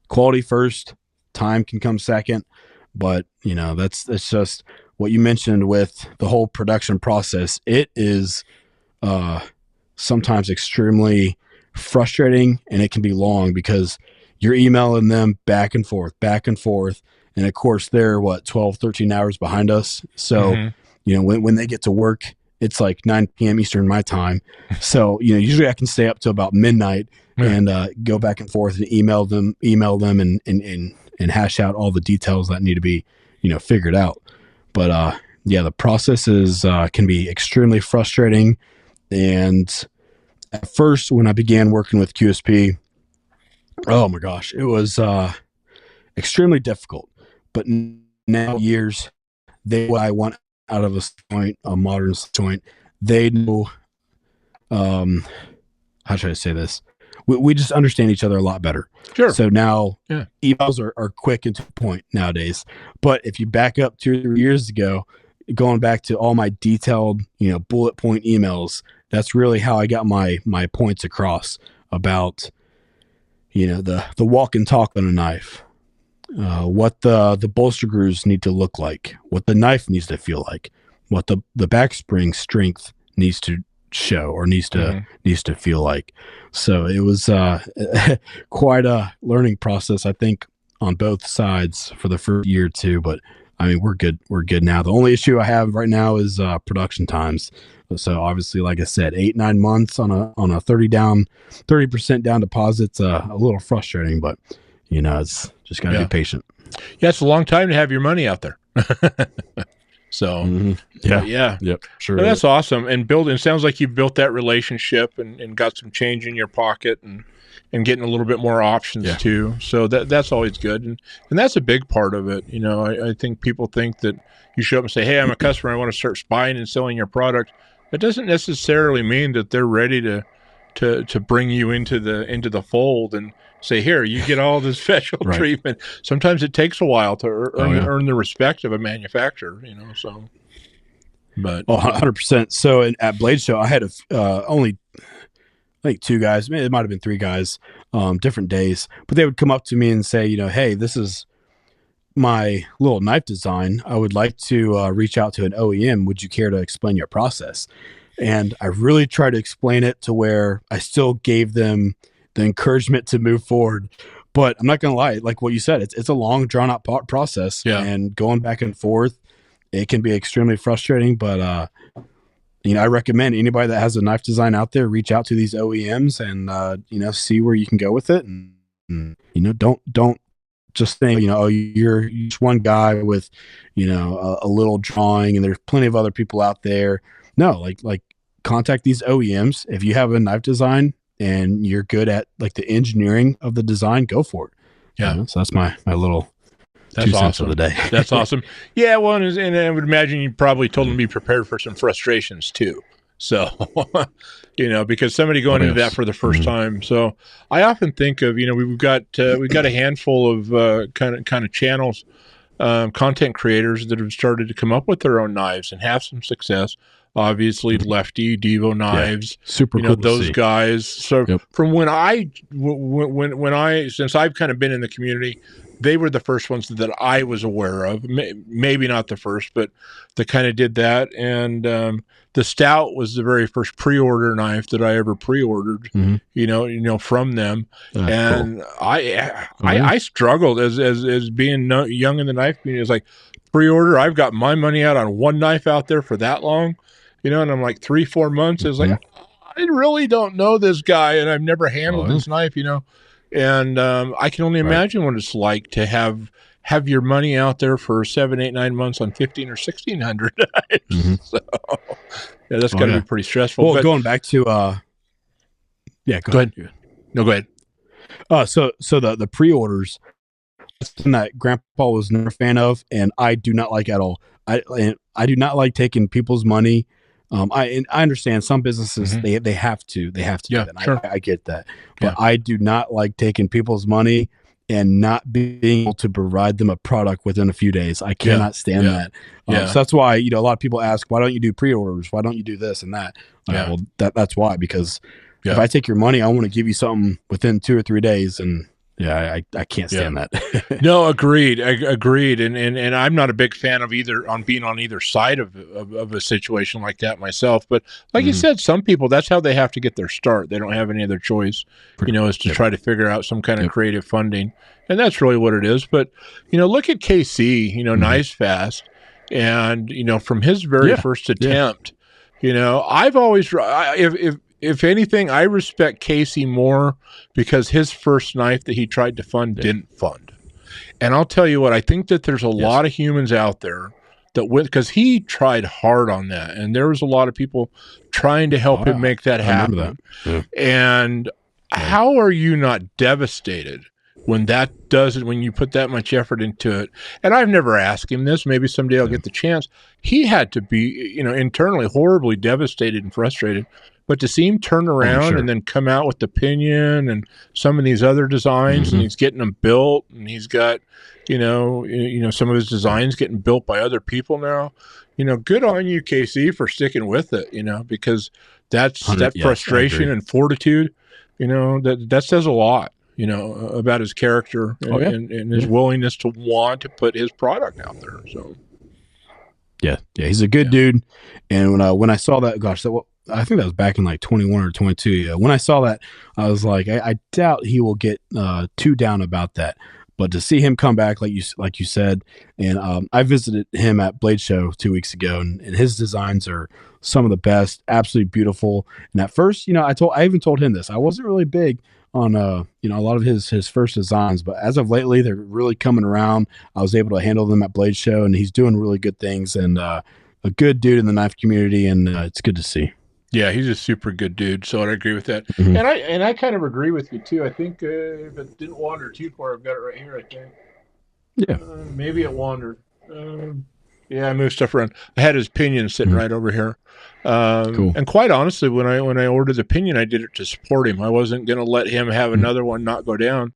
quality first, time can come second. But that's just what you mentioned with the whole production process. It is sometimes extremely frustrating, and it can be long, because you're emailing them back and forth, back and forth. And of course, they're 12, 13 hours behind us. So, when they get to work, it's like 9 p.m. Eastern my time. So, usually I can stay up to about midnight and go back and forth and email them and hash out all the details that need to be, figured out. But the process can be extremely frustrating. And at first, when I began working with QSP, oh my gosh, it was extremely difficult. But now years, what I want out of a modern joint, they know, how should I say this? We just understand each other a lot better. Sure. So now emails are quick and to the point nowadays. But if you back up 2 or 3 years ago, going back to all my detailed, bullet point emails, that's really how I got my points across about, the walk and talk on a knife, what the bolster grooves need to look like, what the knife needs to feel like, what the back spring strength needs to show or needs to feel like. So it was quite a learning process, I think, on both sides for the first year or two. But I mean, we're good now. The only issue I have right now is production times. So obviously, like I said, 8-9 months on a 30% down deposit's a little frustrating, but it's just gotta be patient. Yeah, it's a long time to have your money out there. So yep, sure. Well, that's awesome. And it sounds like you built that relationship and got some change in your pocket and getting a little bit more options too. So that's always good. And that's a big part of it. I think people think that you show up and say, hey, I'm a customer, I want to start buying and selling your product. That doesn't necessarily mean that they're ready to bring you into the fold and say, here, you get all this special treatment. Sometimes it takes a while to earn the respect of a manufacturer, so. But 100%. So at Blade Show, I had only like 2 guys, it might have been 3 guys, different days, but they would come up to me and say, hey, this is my little knife design. I would like to reach out to an OEM. Would you care to explain your process? And I really tried to explain it to where I still gave them the encouragement to move forward. But I'm not going to lie, like what you said, it's a long, drawn out process, and going back and forth, it can be extremely frustrating. But I recommend anybody that has a knife design out there, reach out to these OEMs and see where you can go with it. And don't just think you're just one guy with a little drawing, and there's plenty of other people out there. No, like contact these OEMs. If you have a knife design and you're good at like the engineering of the design, go for it. So that's my little That's 2 awesome. cents of the day. That's awesome. Yeah, well, and I would imagine you probably told them to be prepared for some frustrations too. So, because somebody going into that for the first time. So I often think of, we've got a handful of kind of channels, content creators that have started to come up with their own knives and have some success. Obviously, Lefty, Devo Knives, super cool. Those guys. So from when since I've kind of been in the community, they were the first ones that I was aware of. Maybe not the first, but they kind of did that. And the Stout was the very first pre-order knife that I ever pre-ordered. From them. And cool. I struggled as being young in the knife community. It's like pre-order. I've got my money out on one knife out there for that long. And I'm like 3-4 months. It's like, I really don't know this guy, and I've never handled this knife, And I can only imagine what it's like to have your money out there for 7, 8, 9 months on 1,500 or 1,600 knives. So that's got to be pretty stressful. Well, going back to go ahead. No, go ahead. So the pre-orders, that's something that Grandpa was never a fan of, and I do not like at all. I do not like taking people's money. I understand some businesses they have to do that. Sure. I get that, but I do not like taking people's money and not being able to provide them a product within a few days. I cannot stand that. So that's why a lot of people ask, why don't you do pre-orders? Why don't you do this and that? Well, that's why, because if I take your money, I want to give you something within 2 or 3 days, and Yeah, I can't stand that. No, agreed. Agreed. And I'm not a big fan of being on either side of a situation like that myself. But like you Mhm. said, some people, that's how they have to get their start. They don't have any other choice, is to Yep. try to figure out some kind of Yep. creative funding. And that's really what it is. But, look at KC, Mhm. Nice Fast. And, from his very Yeah. first attempt, I've always, if anything, I respect Casey more because his first knife that he tried to fund didn't fund. And I'll tell you what, I think that there's a lot of humans out there that went, because he tried hard on that, and there was a lot of people trying to help him make that I remember happen. that. Yeah. And how are you not devastated when that does it, when you put that much effort into it? And I've never asked him this. Maybe someday I'll get the chance. He had to be, internally horribly devastated and frustrated. But to see him turn around and then come out with the Pinion and some of these other designs, and he's getting them built, and he's got, some of his designs getting built by other people now. Good on you, KC, for sticking with it. Because that frustration and fortitude, that says a lot. About his character and his willingness to want to put his product out there. So, yeah, he's a good dude. And when I saw that, gosh, I think that was back in like 21 or 22. Yeah. When I saw that, I was like, I doubt he will get too down about that. But to see him come back, like you said, and I visited him at Blade Show 2 weeks ago, and his designs are some of the best, absolutely beautiful. And at first, I even told him this. I wasn't really big on a lot of his first designs, but as of lately, they're really coming around. I was able to handle them at Blade Show, and he's doing really good things, and a good dude in the knife community, and it's good to see. Yeah, he's a super good dude, so I agree with that. Mm-hmm. And I kind of agree with you too. I think if it didn't wander too far, I've got it right here. I think. Yeah. Maybe it wandered. Yeah, I moved stuff around. I had his Pinion sitting right over here. Cool. And quite honestly, when I ordered the Pinion, I did it to support him. I wasn't going to let him have another one not go down.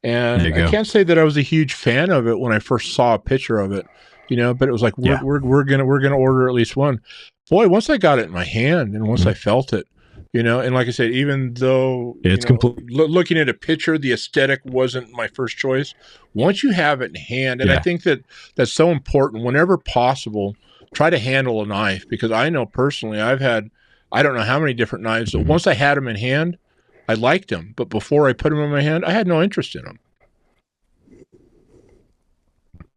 And I can't say that I was a huge fan of it when I first saw a picture of it, but it was like we're gonna order at least one. Boy, once I got it in my hand and once I felt it, and like I said, even though it's complete. Looking at a picture, the aesthetic wasn't my first choice. Once you have it in hand, and I think that's so important. Whenever possible, try to handle a knife, because I know personally I've had I don't know how many different knives. So once I had them in hand, I liked them, but before I put them in my hand, I had no interest in them.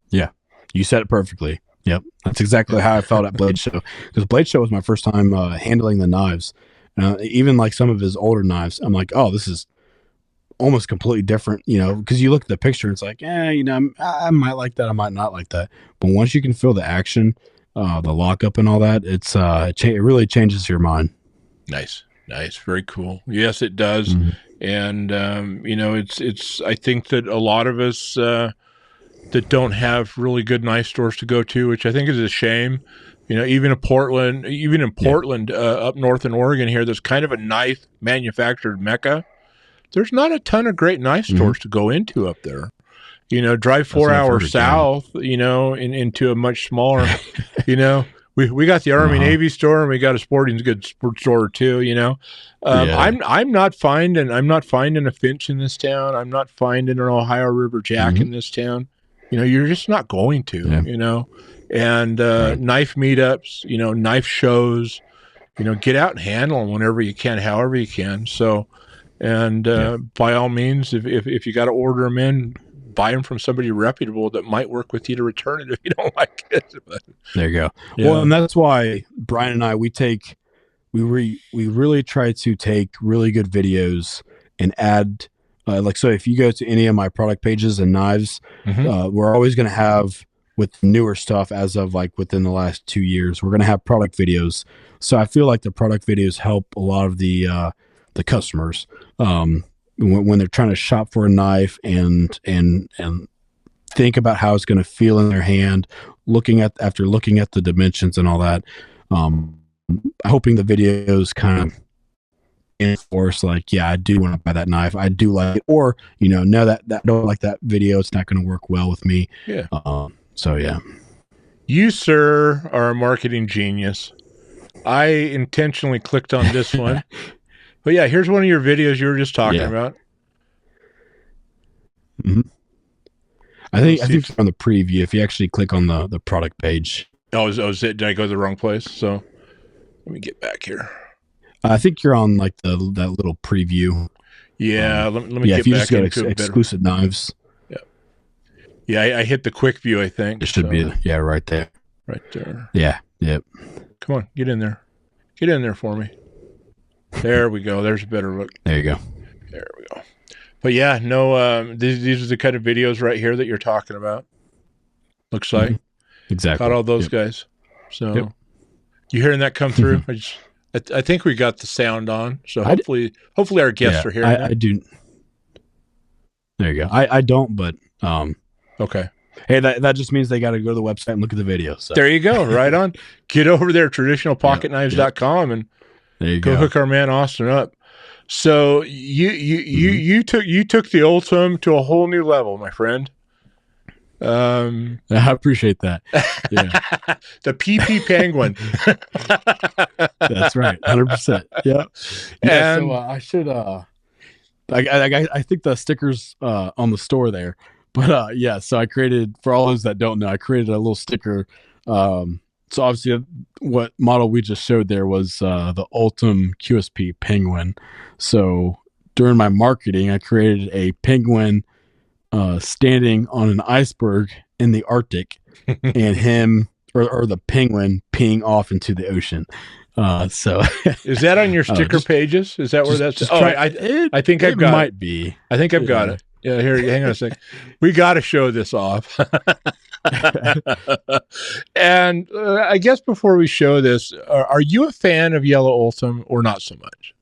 Yeah, you said it perfectly. Yep, that's exactly how I felt at Blade Show, because Blade Show was my first time handling the knives. Even like some of his older knives, I'm like, oh, this is almost completely different, because you look at the picture and it's like, I might like that, I might not like that. But once you can feel the action, the lockup and all that, it really changes your mind. Nice, very cool. Yes, it does. Mm-hmm. And it's I think that a lot of us that don't have really good knife stores to go to, which I think is a shame. Even in Portland, up north in Oregon here, there's kind of a knife manufactured mecca. There's not a ton of great knife stores to go into up there. Drive 4 hours south, into a much smaller, we got the Army Navy store, and we got a sporting goods store too. I'm not finding a Finch in this town. I'm not finding an Ohio River Jack in this town. You're just not going to. And knife meetups, knife shows. Get out and handle them whenever you can, however you can. So, and by all means, if you got to order them in, buy them from somebody reputable that might work with you to return it if you don't like it. But, there you go. Yeah. Well, and that's why Brian and I, we really try to take really good videos and add, so if you go to any of my product pages and knives, we're always going to have, with newer stuff as of like within the last 2 years, we're going to have product videos. So I feel like the product videos help a lot of the customers when they're trying to shop for a knife and think about how it's going to feel in their hand, after looking at the dimensions and all that. Hoping the videos kind of enforce, like, yeah, I do want to buy that knife, I do like it, or no, that don't like that video, it's not going to work well with me. Yeah. So yeah, you, sir, are a marketing genius. I intentionally clicked on this one. But yeah, here's one of your videos you were just talking about. Mhm. I Let's see think if- from the preview, if you actually click on the product page, is it? Did I go to the wrong place? So let me get back here. I think you're on like that little preview. Yeah, let me Yeah, get if you back just go into to it better. exclusive knives, Yeah, I hit the quick view, I think. it should so, be right there. right there. Yeah, yep. Come on, get in there. Get in there for me. There we go. There's a better look. There you go. There we go. But yeah, no, these are the kind of videos right here that you're talking about. Looks like Exactly. got all those Yep. guys. So Yep. you hearing that come through? I think we got the sound on. So I d- hopefully our guests are hearing I do. There you go. I don't, but Okay. hey, that just means they got to go to the website and look at the video. So There you go. Right on. Get over there, traditionalpocketknives.com, and there you go go. hook our man Austin up. So you took the Ultim to a whole new level, my friend. I appreciate that. Yeah, The PP Penguin. that's right. 100%. Yeah. Yeah. And So I should. I think the stickers on the store there, but yeah. So I created, for all those that don't know, I created a little sticker. So obviously, what model we just showed there was the Ultim QSP Penguin. So during my marketing, I created a penguin standing on an iceberg in the Arctic, and him or the penguin peeing off into the ocean. So is that on your sticker pages? Is that where that's? I think I've got. Might be. I think I've got it. Yeah, here, hang on a second. We got to show this off. And I guess before we show this, are you a fan of Yellow Ultim or not so much?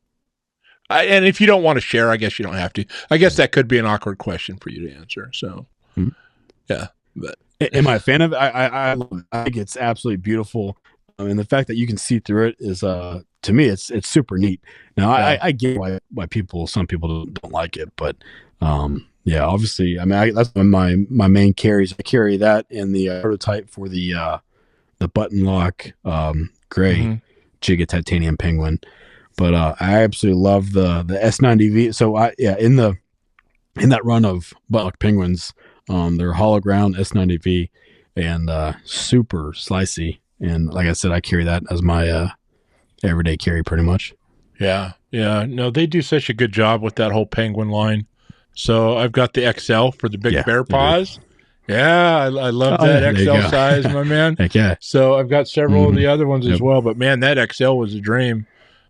And if you don't want to share, I guess you don't have to. I guess that could be an awkward question for you to answer. So, yeah. But am I a fan of it? I love it. I think it's absolutely beautiful. And the fact that you can see through it is, to me, it's super neat. Now, I get why some people don't like it, but yeah, obviously, I mean, that's one of my main carries. I carry that in the prototype for the button lock gray Giga Titanium Penguin. But I absolutely love the S90V. So in that run of button lock penguins, they're hollow ground S90V and super slicey. And like I said, I carry that as my everyday carry pretty much. Yeah. No, they do such a good job with that whole penguin line. So I've got the XL for the big bear paws. Yeah, I love that XL size, my man. Heck yeah. So I've got several of the other ones as well. But man, that XL was a dream.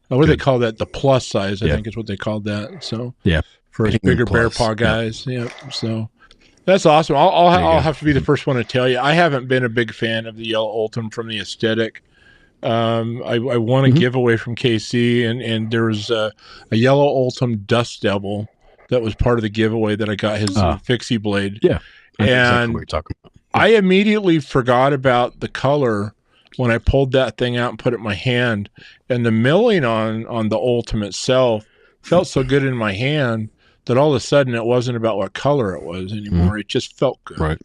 What do they call that? The plus size, I think is what they called that. So yeah, for us bigger bear paw guys. Yeah. So that's awesome. I'll have to be the first one to tell you. I haven't been a big fan of the Yellow Ultim from the aesthetic. I won a giveaway from KC, and there was a Yellow Ultim Dust Devil that was part of the giveaway that I got his fixie blade. Yeah, and exactly what you're talking about. I immediately forgot about the color when I pulled that thing out and put it in my hand, and the milling on the Ultim itself felt so good in my hand that all of a sudden it wasn't about what color it was anymore. It just felt good. Right.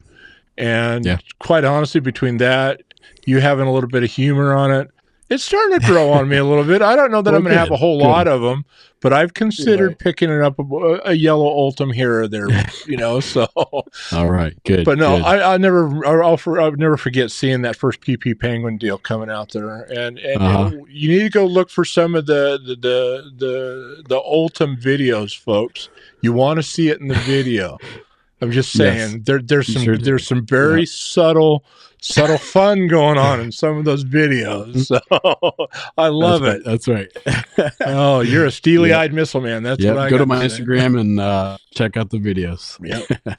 And quite honestly, between that, you having a little bit of humor on it, it's starting to grow on me a little bit. I don't know that I'm going to have a whole lot of them, but I've considered picking it up a Yellow Ultim here or there, so. All right, good. But no, good. I'll never forget seeing that first PP Penguin deal coming out there. And you need to go look for some of the Ultim videos, folks. You want to see it in the video. I'm just saying there's some very subtle fun going on in some of those videos. So I love it. That's right. Oh, you're a steely-eyed missile man. That's what I go to my Instagram and check out the videos. Yep.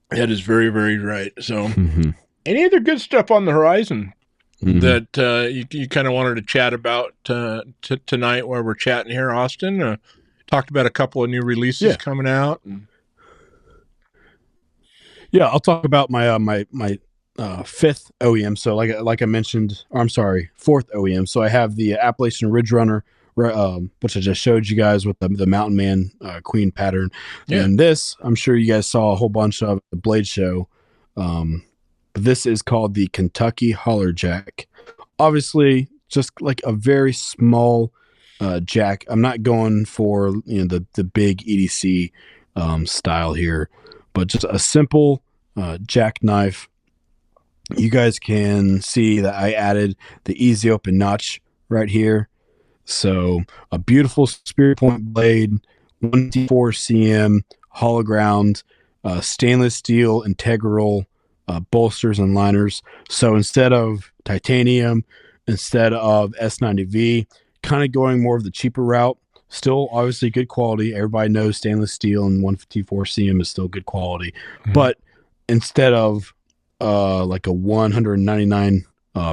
That is very, very right. So any other good stuff on the horizon that you kind of wanted to chat about tonight while we're chatting here, Austin? Talked about a couple of new releases coming out. Yeah, I'll talk about my my fifth OEM. So like I mentioned, or I'm sorry, fourth OEM. So I have the Appalachian Ridge Runner, which I just showed you guys with the Mountain Man Queen pattern. And this, I'm sure you guys saw a whole bunch of the Blade Show. But this is called the Kentucky Holler Jack. Obviously, just like a very small jack. I'm not going for the big EDC style here, but just a simple jackknife. You guys can see that I added the easy open notch right here. So a beautiful spear point blade, 154 cm, hollow ground, stainless steel integral bolsters and liners. So instead of titanium, instead of S90V, kind of going more of the cheaper route. Still, obviously, good quality. Everybody knows stainless steel and 154 cm is still good quality. Mhm. But instead of like a 199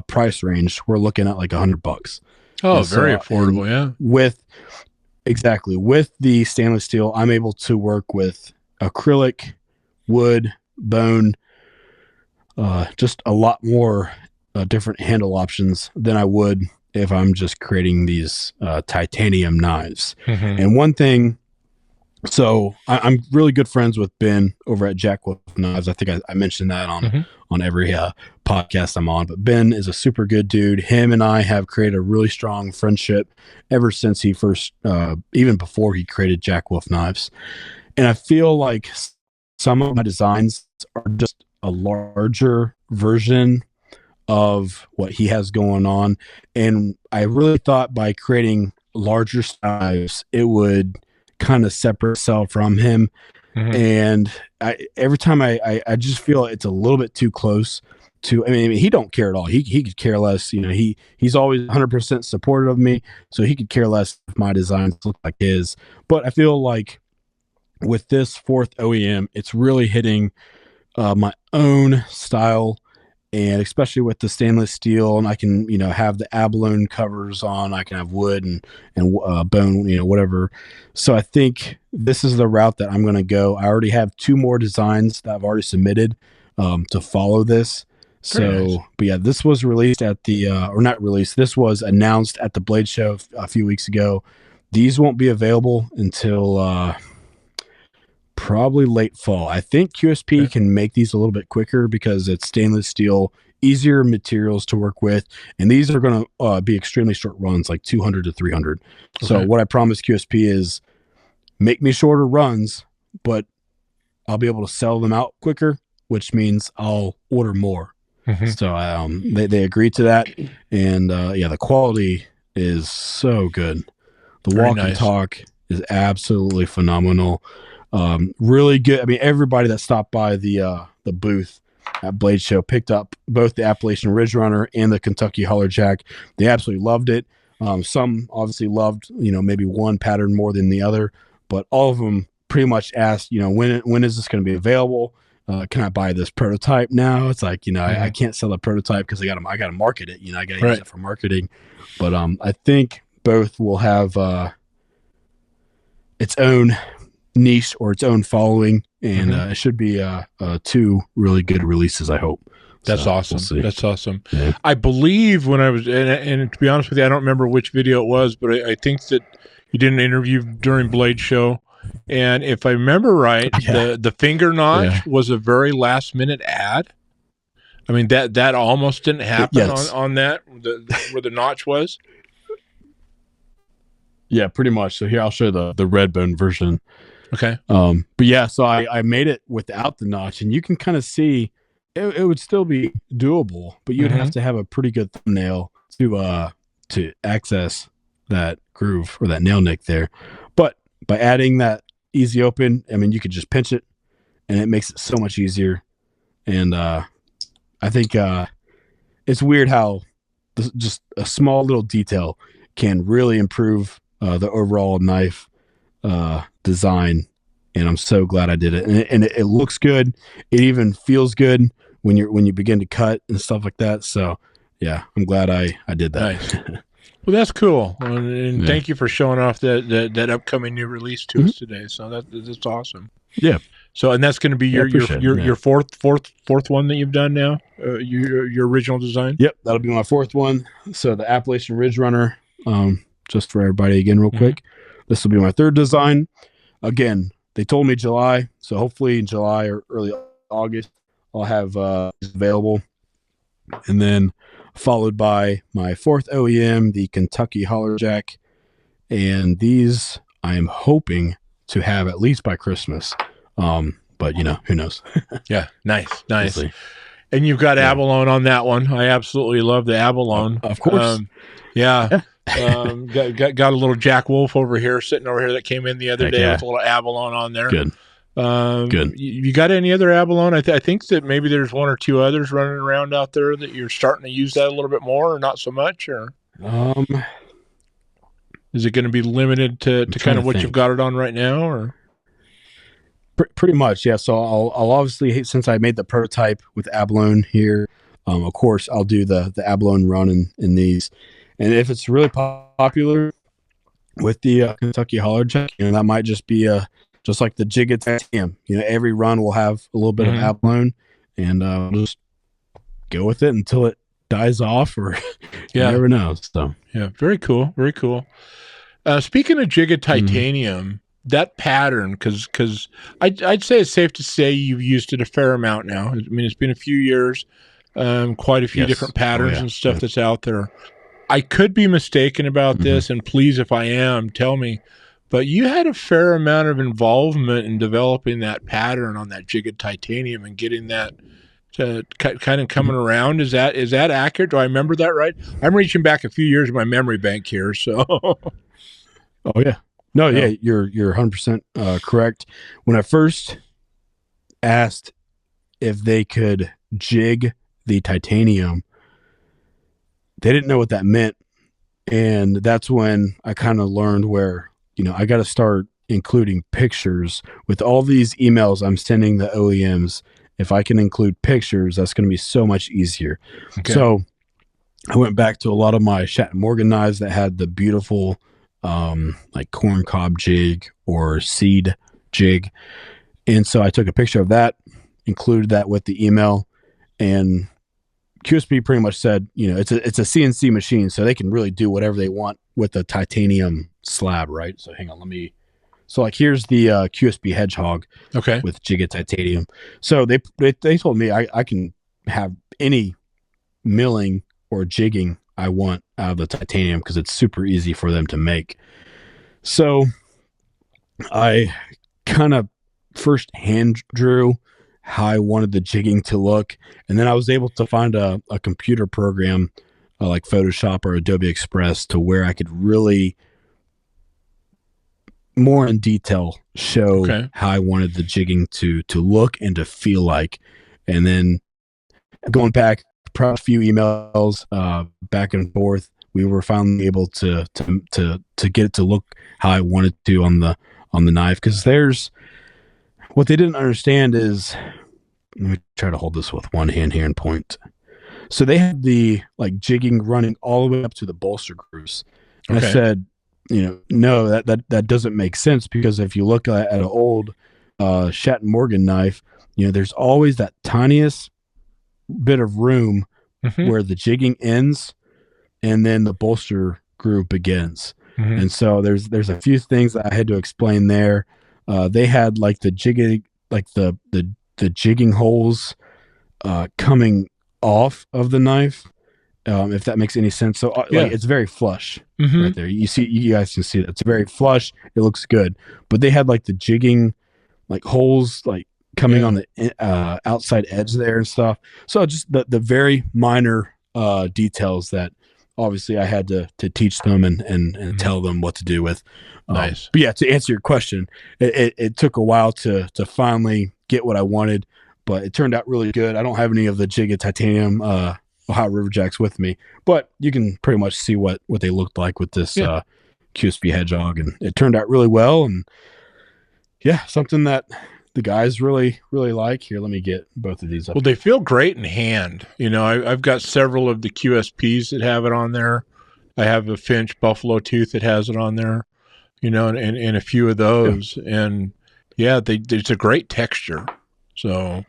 price range, we're looking at like $100. Oh, And very so, affordable. Yeah. with the stainless steel, I'm able to work with acrylic, wood, bone, just a lot more different handle options than I would if I'm just creating these titanium knives. Mhm. And one thing, so I'm really good friends with Ben over at Jack Wolf Knives. I think I mentioned that on every podcast I'm on. But Ben is a super good dude. Him and I have created a really strong friendship ever since he first, even before he created Jack Wolf Knives. And I feel like some of my designs are just a larger version of what he has going on. And I really thought by creating larger styles, it would kind of separate itself from him. Mhm. And every time I just feel it's a little bit too close to, I mean, he don't care at all. He could care less. You know, he's always 100% supportive of me. So he could care less if my designs look like his. But I feel like with this fourth OEM, it's really hitting my own style, and especially with the stainless steel, and I can, you know, have the abalone covers on, I can have wood and bone, you know, whatever. So I think this is the route that I'm going to go. I already have 2 more designs that I've already submitted to follow this. Very nice. But yeah, this was released at the or not released, this was announced at the Blade Show a few weeks ago. These won't be available until probably late fall. I think QSP can make these a little bit quicker because it's stainless steel, easier materials to work with, and these are going to be extremely short runs, like 200 to 300. So Okay. what I promise QSP is make me shorter runs, but I'll be able to sell them out quicker, which means I'll order more. Mhm. So they agreed to that, and yeah, the quality is so good. The Very walk and nice. talk is absolutely phenomenal. Really good. I mean, everybody that stopped by the booth at Blade Show picked up both the Appalachian Ridge Runner and the Kentucky Holler Jack. They absolutely loved it. Some obviously loved, you know, maybe one pattern more than the other, but all of them pretty much asked, you know, when is this going to be available? Can I buy this prototype now? It's like, you know, I can't sell a prototype because I got to market it. You know, I got to use it for marketing. But I think both will have its own niche or its own following, and it should be 2 really good releases, I hope. That's So, awesome. we'll see. That's awesome. Yeah. I believe when I was, and to be honest with you, I don't remember which video it was, but I think that you did an interview during Blade Show, and if I remember right, Yeah. the finger notch was a very last minute ad. I mean that almost didn't happen Yes. on that where the notch was. Yeah, pretty much. So here I'll show the red bone version. Okay. But yeah, so I made it without the notch, and you can kind of see it would still be doable, but you'd have to have a pretty good thumbnail to access that groove or that nail nick there. But by adding that easy open, I mean, you could just pinch it, and it makes it so much easier. And I think it's weird how just a small little detail can really improve the overall knife design, and I'm so glad I did it. And it looks good. It even feels good when you begin to cut and stuff like that. So yeah, I'm glad I did that. Nice. Well, that's cool, and thank you for showing off that upcoming new release to us today. So that's awesome. Yeah. So, and that's going to be your fourth one that you've done now. Your original design. Yep, that'll be my 4th one. So the Appalachian Ridge Runner. Just for everybody again, real quick, this will be my 3rd design. Again, they told me July, so hopefully in July or early August, I'll have available. And then followed by my 4th OEM, the Kentucky Holler Jack. And these I am hoping to have at least by Christmas. But who knows? Yeah, nice. We'll see. And you've got abalone on that one. I absolutely love the abalone. Of course. Yeah. Got a little Jack Wolf over here, sitting over here that came in the other day with a little abalone on there. Good. Good. You got any other abalone? I think that maybe there's one or two others running around out there that you're starting to use that a little bit more, or not so much, or is it going to be limited to kind of what you've got it on right now, or? Pretty much, yeah. So I'll obviously, since I made the prototype with abalone here, of course I'll do the abalone run in these, and if it's really popular with the Kentucky Holler Jack, that might just be just like the Jig Titanium. Every run will have a little bit of abalone, and I'll just go with it until it dies off, or you never know. So yeah, very cool, very cool. Speaking of Jig Titanium. That pattern, because I'd say it's safe to say you've used it a fair amount now. I mean, it's been a few years, quite a few different patterns and stuff that's out there. I could be mistaken about this, and please, if I am, tell me. But you had a fair amount of involvement in developing that pattern on that Jig Titanium and getting that to kind of coming around. Is that accurate? Do I remember that right? I'm reaching back a few years in my memory bank here, so. Oh yeah. No, yeah, you're 100% correct. When I first asked if they could jig the titanium, they didn't know what that meant, and that's when I kind of learned where I got to start including pictures with all these emails I'm sending the OEMs. If I can include pictures, that's going to be so much easier. Okay. So I went back to a lot of my Shatton Morgan knives that had the beautiful like corn cob jig or seed jig, and so I took a picture of that, included that with the email, and QSP pretty much said it's a CNC machine, so they can really do whatever they want with the titanium slab, right? So hang on, so like here's the QSP Hedgehog, okay, with Jig Titanium. So they told me I can have any milling or jigging I want out of the titanium because it's super easy for them to make. So I kind of first hand drew how I wanted the jigging to look, and then I was able to find a computer program like Photoshop or Adobe Express to where I could really more in detail show how I wanted the jigging to look and to feel like. And then going back a few emails back and forth, we were finally able to get it to look how I wanted to on the knife. Because there's what they didn't understand is, let me try to hold this with one hand here and point. So they had the like jigging running all the way up to the bolster grooves. And I said, no, that doesn't make sense, because if you look at an old Shatton Morgan knife, there's always that tiniest bit of room where the jigging ends and then the bolster groove begins. And so there's a few things that I had to explain there. They had like the jigging, like the jigging holes coming off of the knife, if that makes any sense. So like, it's very flush right there. You guys can see that it's very flush. It looks good, but they had like the jigging like holes like coming on the outside edge there and stuff. So just the very minor details that obviously I had to teach them and tell them what to do with. Nice. But yeah, to answer your question, it took a while to finally get what I wanted, but it turned out really good. I don't have any of the Jig Titanium Ohio River Jacks with me, but you can pretty much see what they looked like with this QSP Hedgehog, and it turned out really well. And yeah, something that the guys really like. Here, let me get both of these up. Well, they feel great in hand. I've got several of the QSPs that have it on there. I have a Finch Buffalo Tooth that has it on there, and a few of those. And yeah, it's a great texture. So,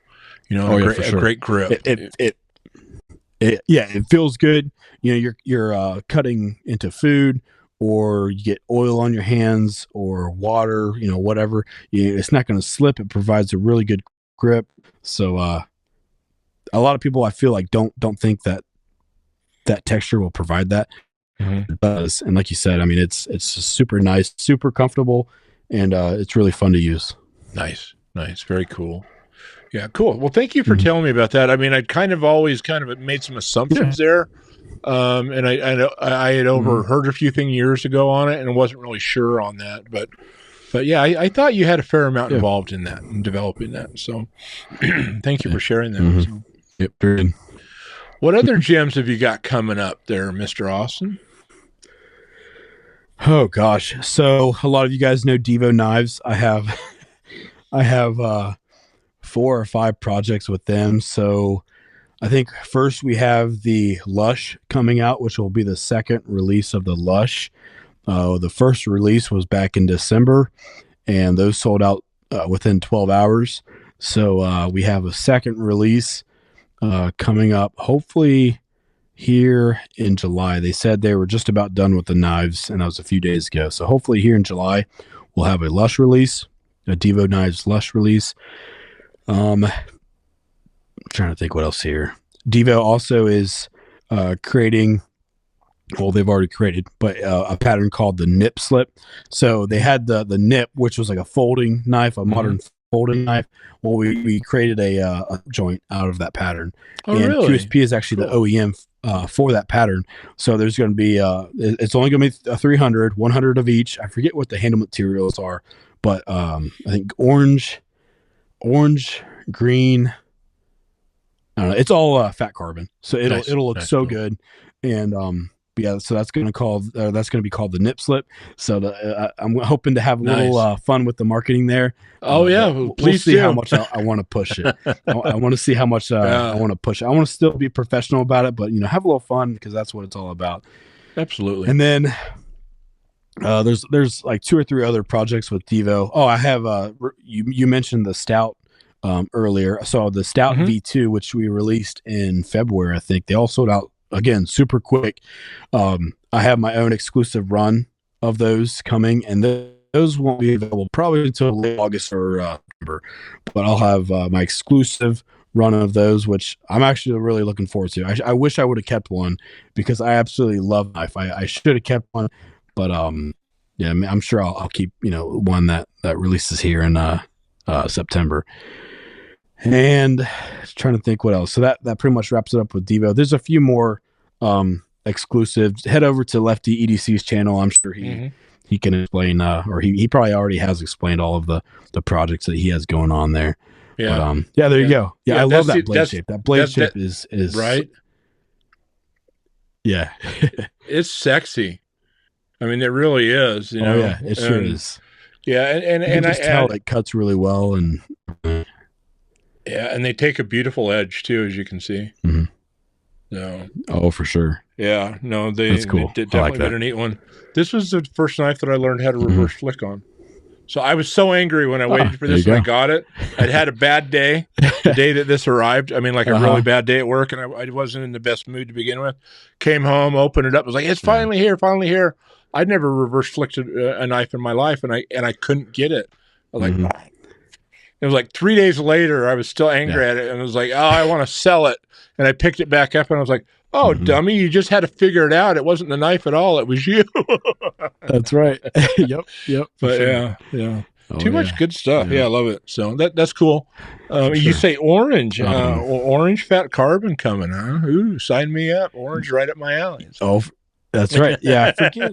a great grip. It feels good. You're cutting into food, or you get oil on your hands or water, whatever. It's not going to slip. It provides a really good grip. So a lot of people, I feel like, don't think that texture will provide that. It does. And like you said, I mean, it's super nice, super comfortable, and it's really fun to use. Nice. Very cool. Yeah, cool. Well, thank you for telling me about that. I mean, I'd kind of always made some assumptions there. And I had overheard a few things years ago on it and wasn't really sure on that, but yeah, I thought you had a fair amount involved in that and developing that. So thank you for sharing that. So. Yep. Good. What other gems have you got coming up there, Mr. Austin? Oh gosh. So a lot of you guys know Devo Knives. I have 4 or 5 projects with them. So I think first we have the Lush coming out, which will be the second release of the Lush. The first release was back in December, and those sold out within 12 hours. So we have a second release coming up, hopefully here in July. They said they were just about done with the knives, and that was a few days ago. So hopefully here in July, we'll have a Lush release, a Devo Knives Lush release. I'm trying to think what else here. Devo also is creating, well, they've already created, but a pattern called the Nip Slip. So they had the Nip, which was like a folding knife, a modern folding knife. Well, we created a joint out of that pattern. Oh, and really? QSP is actually the OEM for that pattern. So there's going to be, it's only going to be a 300, 100 of each. I forget what the handle materials are, but I think orange, green. I don't know. It's all fat carbon, so it'll look so good. And yeah, so that's going to be called the Nip Slip. So I'm hoping to have a little fun with the marketing there. Oh yeah, we'll see how much I want to push it. I want to see how much I want to push it. I want to still be professional about it, but have a little fun, because that's what it's all about. Absolutely. And then there's like 2 or 3 other projects with Devo. Oh, I have you mentioned the Stout earlier. So the Stout V2, which we released in February, I think they all sold out again super quick. I have my own exclusive run of those coming, and those won't be available probably until late August or September. But I'll have my exclusive run of those, which I'm actually really looking forward to. I wish I would have kept one, because I absolutely love knife. I should have kept one, but yeah, I'm sure I'll keep one that releases here in September. And trying to think what else. So that pretty much wraps it up with Devo. There's a few more exclusives. Head over to Lefty EDC's channel. I'm sure he can explain, or he probably already has explained all of the projects that he has going on there. Yeah. But, yeah, there you go. Yeah, I love that blade shape. That blade shape is right. Yeah. It's sexy. I mean, it really is. Oh yeah, it sure is. Yeah, and I tell it cuts really well, and yeah, and they take a beautiful edge too, as you can see. No. Oh, for sure. Yeah, no, that's cool. They definitely been a neat one. This was the first knife that I learned how to reverse flick on. So I was so angry when I waited for this and I got it. I'd had a bad day the day that this arrived. I mean, like a really bad day at work, and I wasn't in the best mood to begin with. Came home, opened it up, was like, it's finally here. I'd never reverse flicked a knife in my life, and I couldn't get it. I was like, it was like 3 days later, I was still angry at it, and I was like, oh, I want to sell it. And I picked it back up, and I was like, oh, dummy, you just had to figure it out. It wasn't the knife at all. It was you. That's right. Yep. But sure. Yeah. Too much good stuff. Yeah, I love it. So that's cool. You say orange, orange fat carbon coming, huh? Ooh, sign me up. Orange right up my alley. Oh, that's right. Yeah, I forget.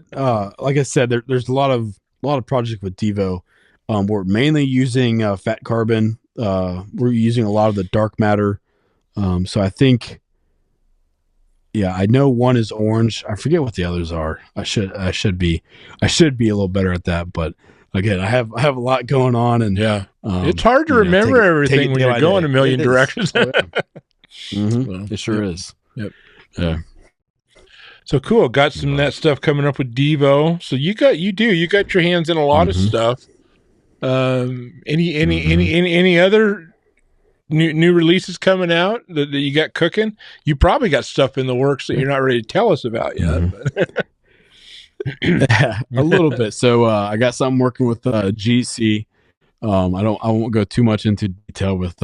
Like I said, there's a lot of projects with Devo. We're mainly using fat carbon. We're using a lot of the dark matter. So I think, yeah, I know one is orange. I forget what the others are. I should be a little better at that. But again, I have a lot going on, and it's hard to remember everything when you're going a million directions. It sure is. Yep. Yeah. So cool. Got some of that stuff coming up with Devo. So you got your hands in a lot of stuff. Any other new releases coming out that you got cooking? You probably got stuff in the works that you're not ready to tell us about yet. A little bit. So I got something working with GC. I won't go too much into detail with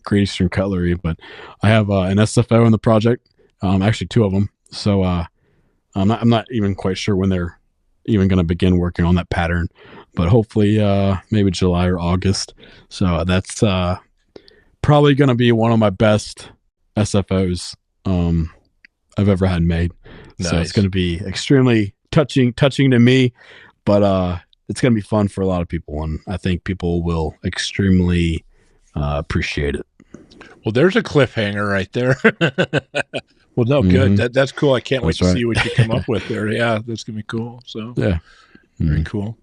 Great Eastern Cutlery, but I have an SFO in the project. Actually 2 of them. So I'm not even quite sure when they're even going to begin working on that pattern, but hopefully maybe July or August. So that's probably going to be one of my best SFOs I've ever had made. Nice. So it's going to be extremely touching to me, but it's going to be fun for a lot of people, and I think people will extremely appreciate it. Well, there's a cliffhanger right there. Well, no, good. That's cool. I can't wait to see what you come up with there. Yeah, that's gonna be cool. So yeah, very cool.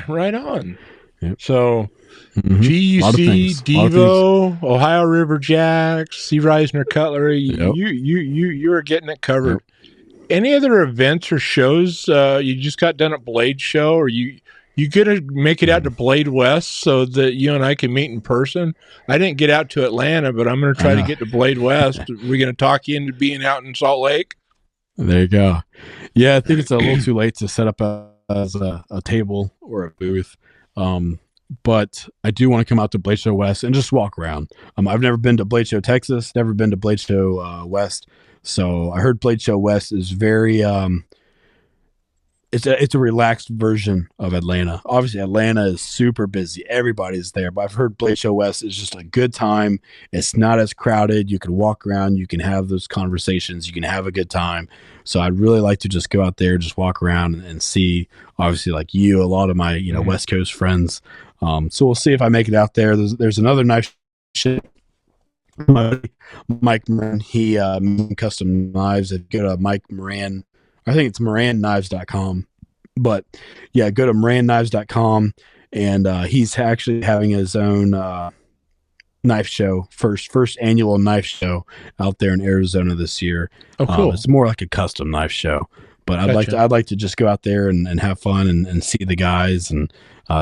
Right on. Yep. So GUC, Devo, Ohio River Jacks, C. Reisner Cutlery. Yep. You are getting it covered. Yep. Any other events or shows you just got done at Blade Show, or you gonna make it out to Blade West so that you and I can meet in person? I didn't get out to Atlanta, but I'm going to try to get to Blade West. We're going to talk you into being out in Salt Lake. There you go. Yeah, I think it's a little too late to set up as a table or a booth. But I do want to come out to Blade Show West and just walk around. I've never been to Blade Show Texas, never been to Blade Show West. So I heard Blade Show West is very it's a relaxed version of Atlanta. Obviously, Atlanta is super busy. Everybody's there. But I've heard Blade Show West is just a good time. It's not as crowded. You can walk around. You can have those conversations. You can have a good time. So I'd really like to just go out there, just walk around and see, obviously, like you, a lot of my West Coast friends. So we'll see if I make it out there. There's another nice shit. Mike Moran, he custom knives. If you go to Mike Moran, I think it's moranknives.com, but yeah, go to moranknives.com, and he's actually having his own knife show, first annual knife show out there in Arizona this year. Oh, cool. It's more like a custom knife show, but I'd like to just go out there and have fun and see the guys, and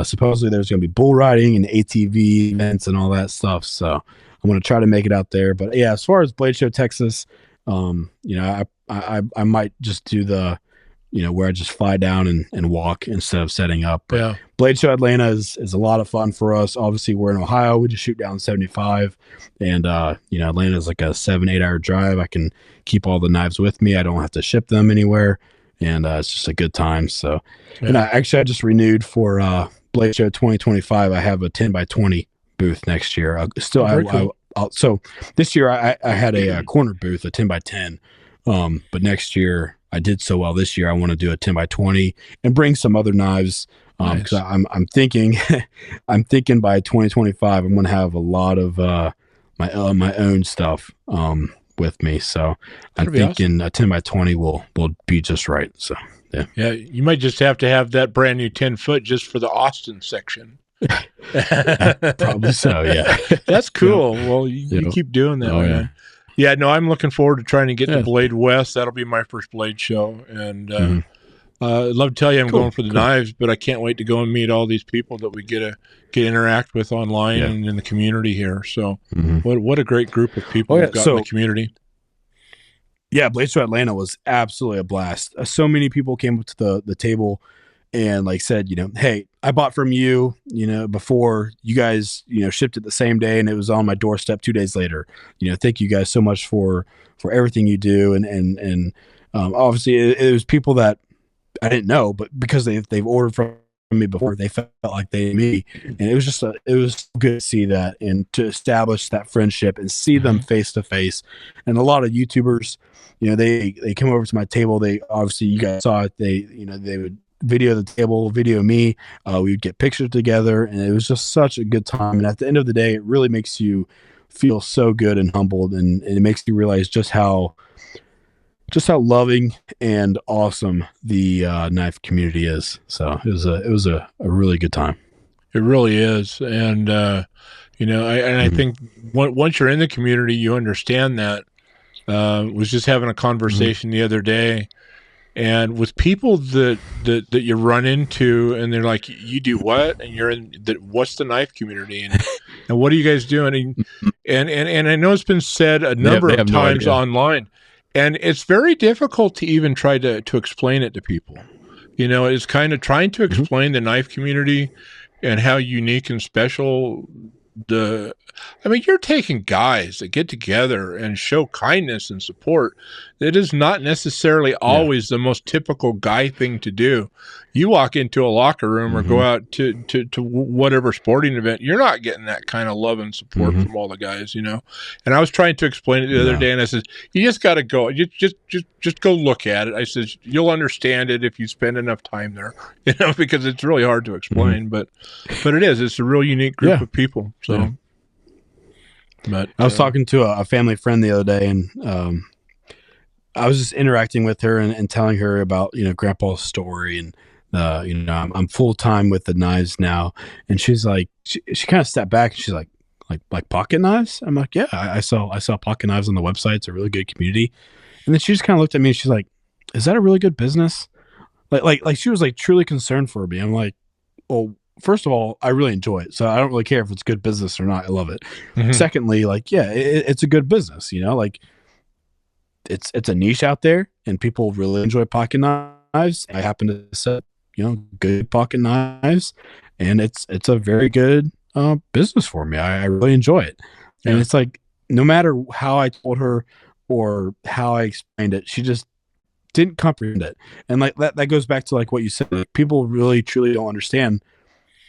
supposedly there's going to be bull riding and ATV events and all that stuff. So I'm going to try to make it out there. But yeah, as far as Blade Show Texas, I might just do the, where I just fly down and walk instead of setting up. But yeah. Blade Show Atlanta is a lot of fun for us. Obviously, we're in Ohio. We just shoot down 75, and Atlanta is like a 7-8 hour drive. I can keep all the knives with me. I don't have to ship them anywhere, and it's just a good time. So, yeah. And I just renewed for Blade Show 2025. I have a 10x20 booth next year. So this year I had a corner booth, a 10x10. But next year I did so well. This year I want to do a 10x20 and bring some other knives. Because I'm thinking by 2025 I'm going to have a lot of my own stuff with me. So I'm thinking awesome. A 10x20 will be just right. So yeah, you might just have to have that brand new 10-foot just for the Austin section. Probably so. Yeah, that's cool. Yeah. Well, you keep doing that, man. Yeah, no, I'm looking forward to trying to get to Blade West. That'll be my first Blade show, and I'd love to tell you I'm going for the knives, but I can't wait to go and meet all these people that we get to interact with online and in the community here. So, what a great group of people we've got in the community. Yeah, Blade Show Atlanta was absolutely a blast. So many people came up to the table and said, hey, I bought from you, before you guys, shipped it the same day, and it was on my doorstep 2 days later. Thank you guys so much for everything you do. And obviously it was people that I didn't know, but because they've ordered from me before, they felt like they knew me. And it was good to see that and to establish that friendship and see them face to face. And a lot of YouTubers, they come over to my table. They obviously, you guys saw it. They would video the table, video me. We would get pictures together, and it was just such a good time. And at the end of the day, it really makes you feel so good and humbled, and it makes you realize just how loving and awesome the knife community is. So it was a really good time. It really is, and I think once you're in the community, you understand that. Was just having a conversation the other day. And with people that you run into, and they're like, "You do what?" And you're in what's the knife community, and what are you guys doing? And I know it's been said a number of times online, and it's very difficult to even try to explain it to people. It's kind of trying to explain the knife community and how unique and special you're taking guys that get together and show kindness and support. it is not necessarily always the most typical guy thing to do. You walk into a locker room or go out to whatever sporting event, you're not getting that kind of love and support from all the guys, you know. And I was trying to explain it the other day, and I said, you just got to go, just go look at it. I said, you'll understand it if you spend enough time there, you know, because it's really hard to explain, but it's a real unique group of people. So. Yeah. But I was talking to a family friend the other day, and I was just interacting with her and telling her about, you know, Grandpa's story, and you know, I'm full time with the knives now, and she's like, she kind of stepped back and she's like pocket knives. I'm like, yeah, I sell pocket knives on the website. It's a really good community. And then she just kind of looked at me and she's like, is that a really good business? Like she was like truly concerned for me. I'm like, well, first of all, I really enjoy it, so I don't really care if it's good business or not. I love it. Secondly, like, yeah, it's a good business, you know, like it's a niche out there and people really enjoy pocket knives. I happen to sell, you know, good pocket knives, and it's a very good business for me. I really enjoy it. And it's like, no matter how I told her or how I explained it, she just didn't comprehend it. And like that goes back to like what you said, like, people really truly don't understand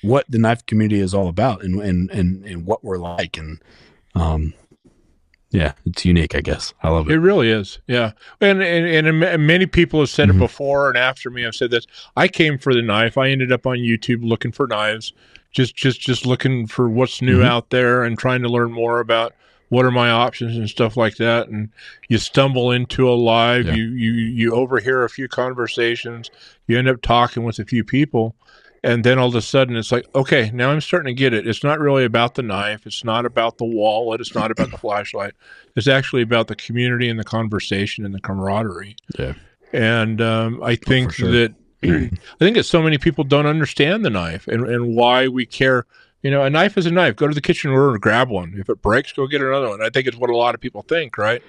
what the knife community is all about and what we're like. And yeah, it's unique, I guess. I love it. It really is. Yeah. And many people have said it before and after me. I've said this. I came for the knife. I ended up on YouTube looking for knives, just looking for what's new out there and trying to learn more about what are my options and stuff like that. And you stumble into a live, you overhear a few conversations, you end up talking with a few people. And then all of a sudden it's like, okay, now I'm starting to get it. It's not really about the knife. It's not about the wallet. It's not about the flashlight. It's actually about the community and the conversation and the camaraderie. Yeah. And I think that so many people don't understand the knife and why we care. You know, a knife is a knife. Go to the kitchen drawer and grab one. If it breaks, go get another one. I think it's what a lot of people think, right?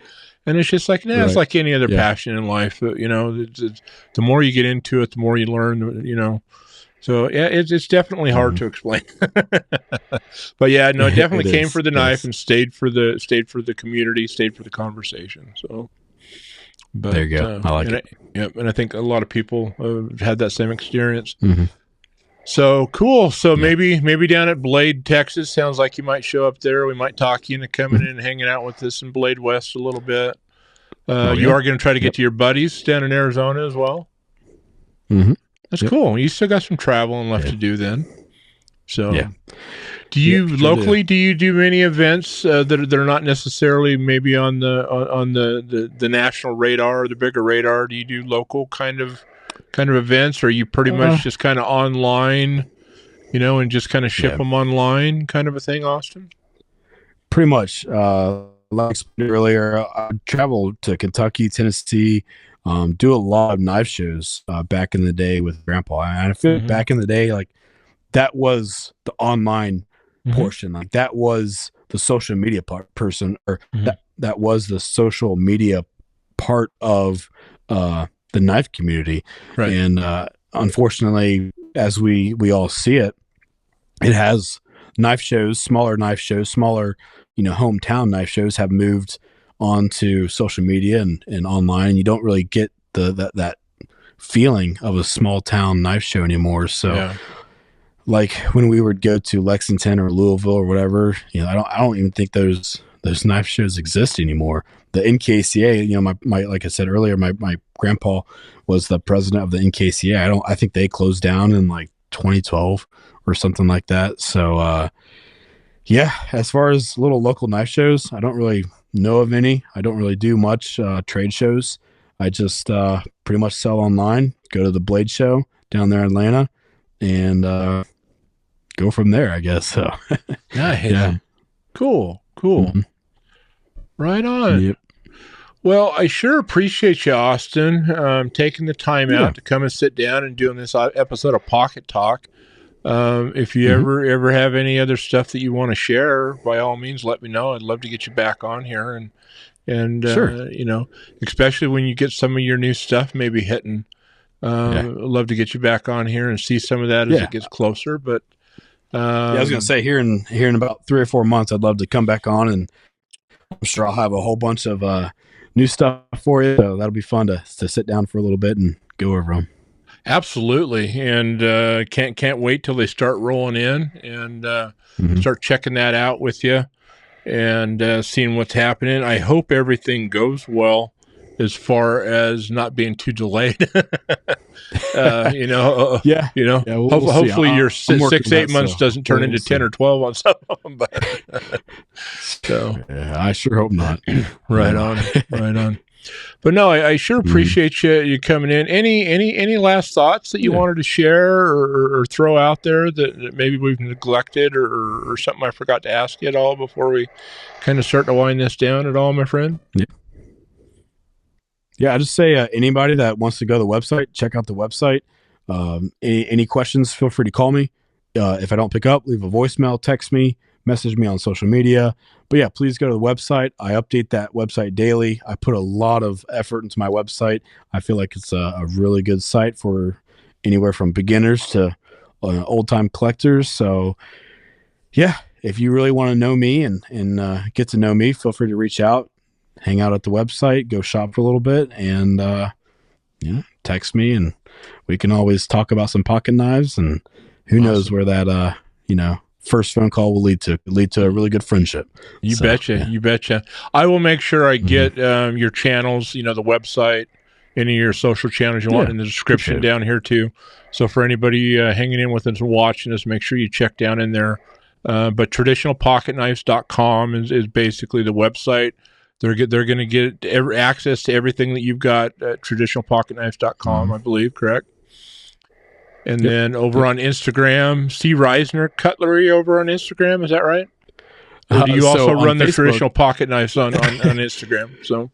And it's just like, it's like any other passion in life. You know, it's, the more you get into it, the more you learn, you know. So yeah, it's definitely hard to explain, but yeah, no, definitely came for the knife and stayed for the community, stayed for the conversation. So, but, there you go. I like it. And I think a lot of people have had that same experience. So cool. So maybe down at Blade, Texas, sounds like you might show up there. We might talk you into coming in and hanging out with us in Blade West a little bit. You are going to try to get to your buddies down in Arizona as well. That's cool. You still got some traveling left to do then. So, do you locally? Do you do any events that are not necessarily maybe on the national radar or the bigger radar? Do you do local kind of events, or are you pretty much just kind of online, you know, and just kind of ship them online, kind of a thing, Austin? Pretty much. Like I explained earlier, I traveled to Kentucky, Tennessee. Do a lot of knife shows back in the day with Grandpa. And I feel back in the day, like that was the online portion. Like that was the social media person, or that was the social media part of the knife community. Right. And unfortunately, as we all see it, it has knife shows, smaller, you know, hometown knife shows have moved onto social media and online, and you don't really get that feeling of a small town knife show anymore. So like when we would go to Lexington or Louisville or whatever, you know, I don't even think those knife shows exist anymore. The NKCA, you know, my like I said earlier, my grandpa was the president of the NKCA. I think they closed down in like 2012 or something like that. So as far as little local knife shows, I don't really know of any. I don't really do much trade shows. I just pretty much sell online, go to the Blade show down there in Atlanta, and go from there, I guess. So nice. Cool. Right on. Yep. Well, I sure appreciate you, Austin, taking the time out to come and sit down and doing this episode of Pocket Talk. If you ever have any other stuff that you want to share, by all means, let me know. I'd love to get you back on here, and sure. You know, especially when you get some of your new stuff maybe hitting. I'd love to get you back on here and see some of that as it gets closer. But I was going to say here in about 3 or 4 months, I'd love to come back on, and I'm sure I'll have a whole bunch of new stuff for you. So that'll be fun to sit down for a little bit and go over them. Absolutely, and can't wait till they start rolling in and start checking that out with you and seeing what's happening. I hope everything goes well as far as not being too delayed. Yeah. Yeah, We'll hopefully your I'm working 6-8 that, months so doesn't turn we'll into see. 10 or 12 on some of them. But so Yeah, I sure hope not. right on. But no, I sure appreciate you coming in. Any last thoughts that you wanted to share or throw out there that maybe we've neglected or something I forgot to ask you at all before we kind of start to wind this down at all, my friend? Yeah, I just say anybody that wants to go to the website, check out the website. Any questions, feel free to call me. If I don't pick up, leave a voicemail, text me, message me on social media. But yeah, please go to the website. I update that website daily. I put a lot of effort into my website. I feel like it's a really good site for anywhere from beginners to old-time collectors. So yeah, if you really want to know me and get to know me, feel free to reach out, hang out at the website, go shop for a little bit, and text me, and we can always talk about some pocket knives, and who knows where that first phone call will lead to a really good friendship. You betcha. I will make sure I get your channels, the website, any of your social channels you want in the description down here too. So for anybody hanging in with us and watching us, make sure you check down in there. But traditionalpocketknives.com is basically the website. They're going to get access to everything that you've got at traditionalpocketknives.com, I believe, correct? And then over on Instagram, C. Reisner Cutlery over on Instagram, is that right? Or do you also run the Traditional Pocket Knives on Instagram? So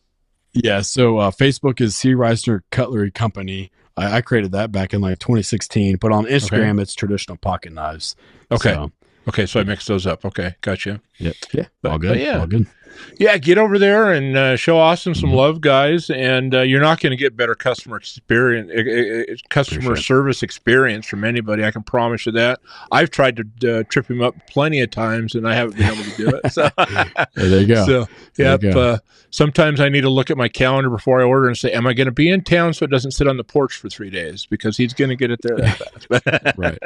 Facebook is C. Reisner Cutlery Company. I created that back in like 2016, but on Instagram it's Traditional Pocket Knives. Okay, so I mixed those up. Okay, gotcha. Yeah, all good. All good. Yeah, get over there and show Austin some love, guys. And you're not going to get better customer service experience from anybody. I can promise you that. I've tried to trip him up plenty of times, and I haven't been able to do it. So, there you go. So, sometimes I need to look at my calendar before I order and say, "Am I going to be in town?" So it doesn't sit on the porch for 3 days because he's going to get it there that fast. Right.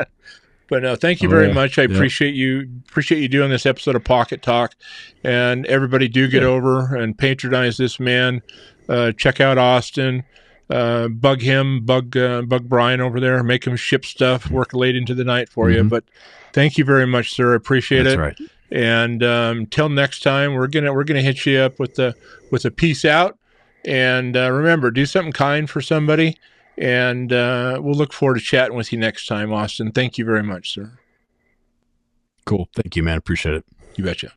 But no, thank you very much. I appreciate you doing this episode of Pocket Talk, and everybody do get over and patronize this man. Check out Austin, bug him, bug Brian over there, make him ship stuff, work late into the night for you. But thank you very much, sir. I appreciate it. Right. And until next time, we're gonna hit you up with a peace out. And remember, do something kind for somebody. And we'll look forward to chatting with you next time, Austin. Thank you very much, sir. Cool. Thank you, man. Appreciate it. You betcha.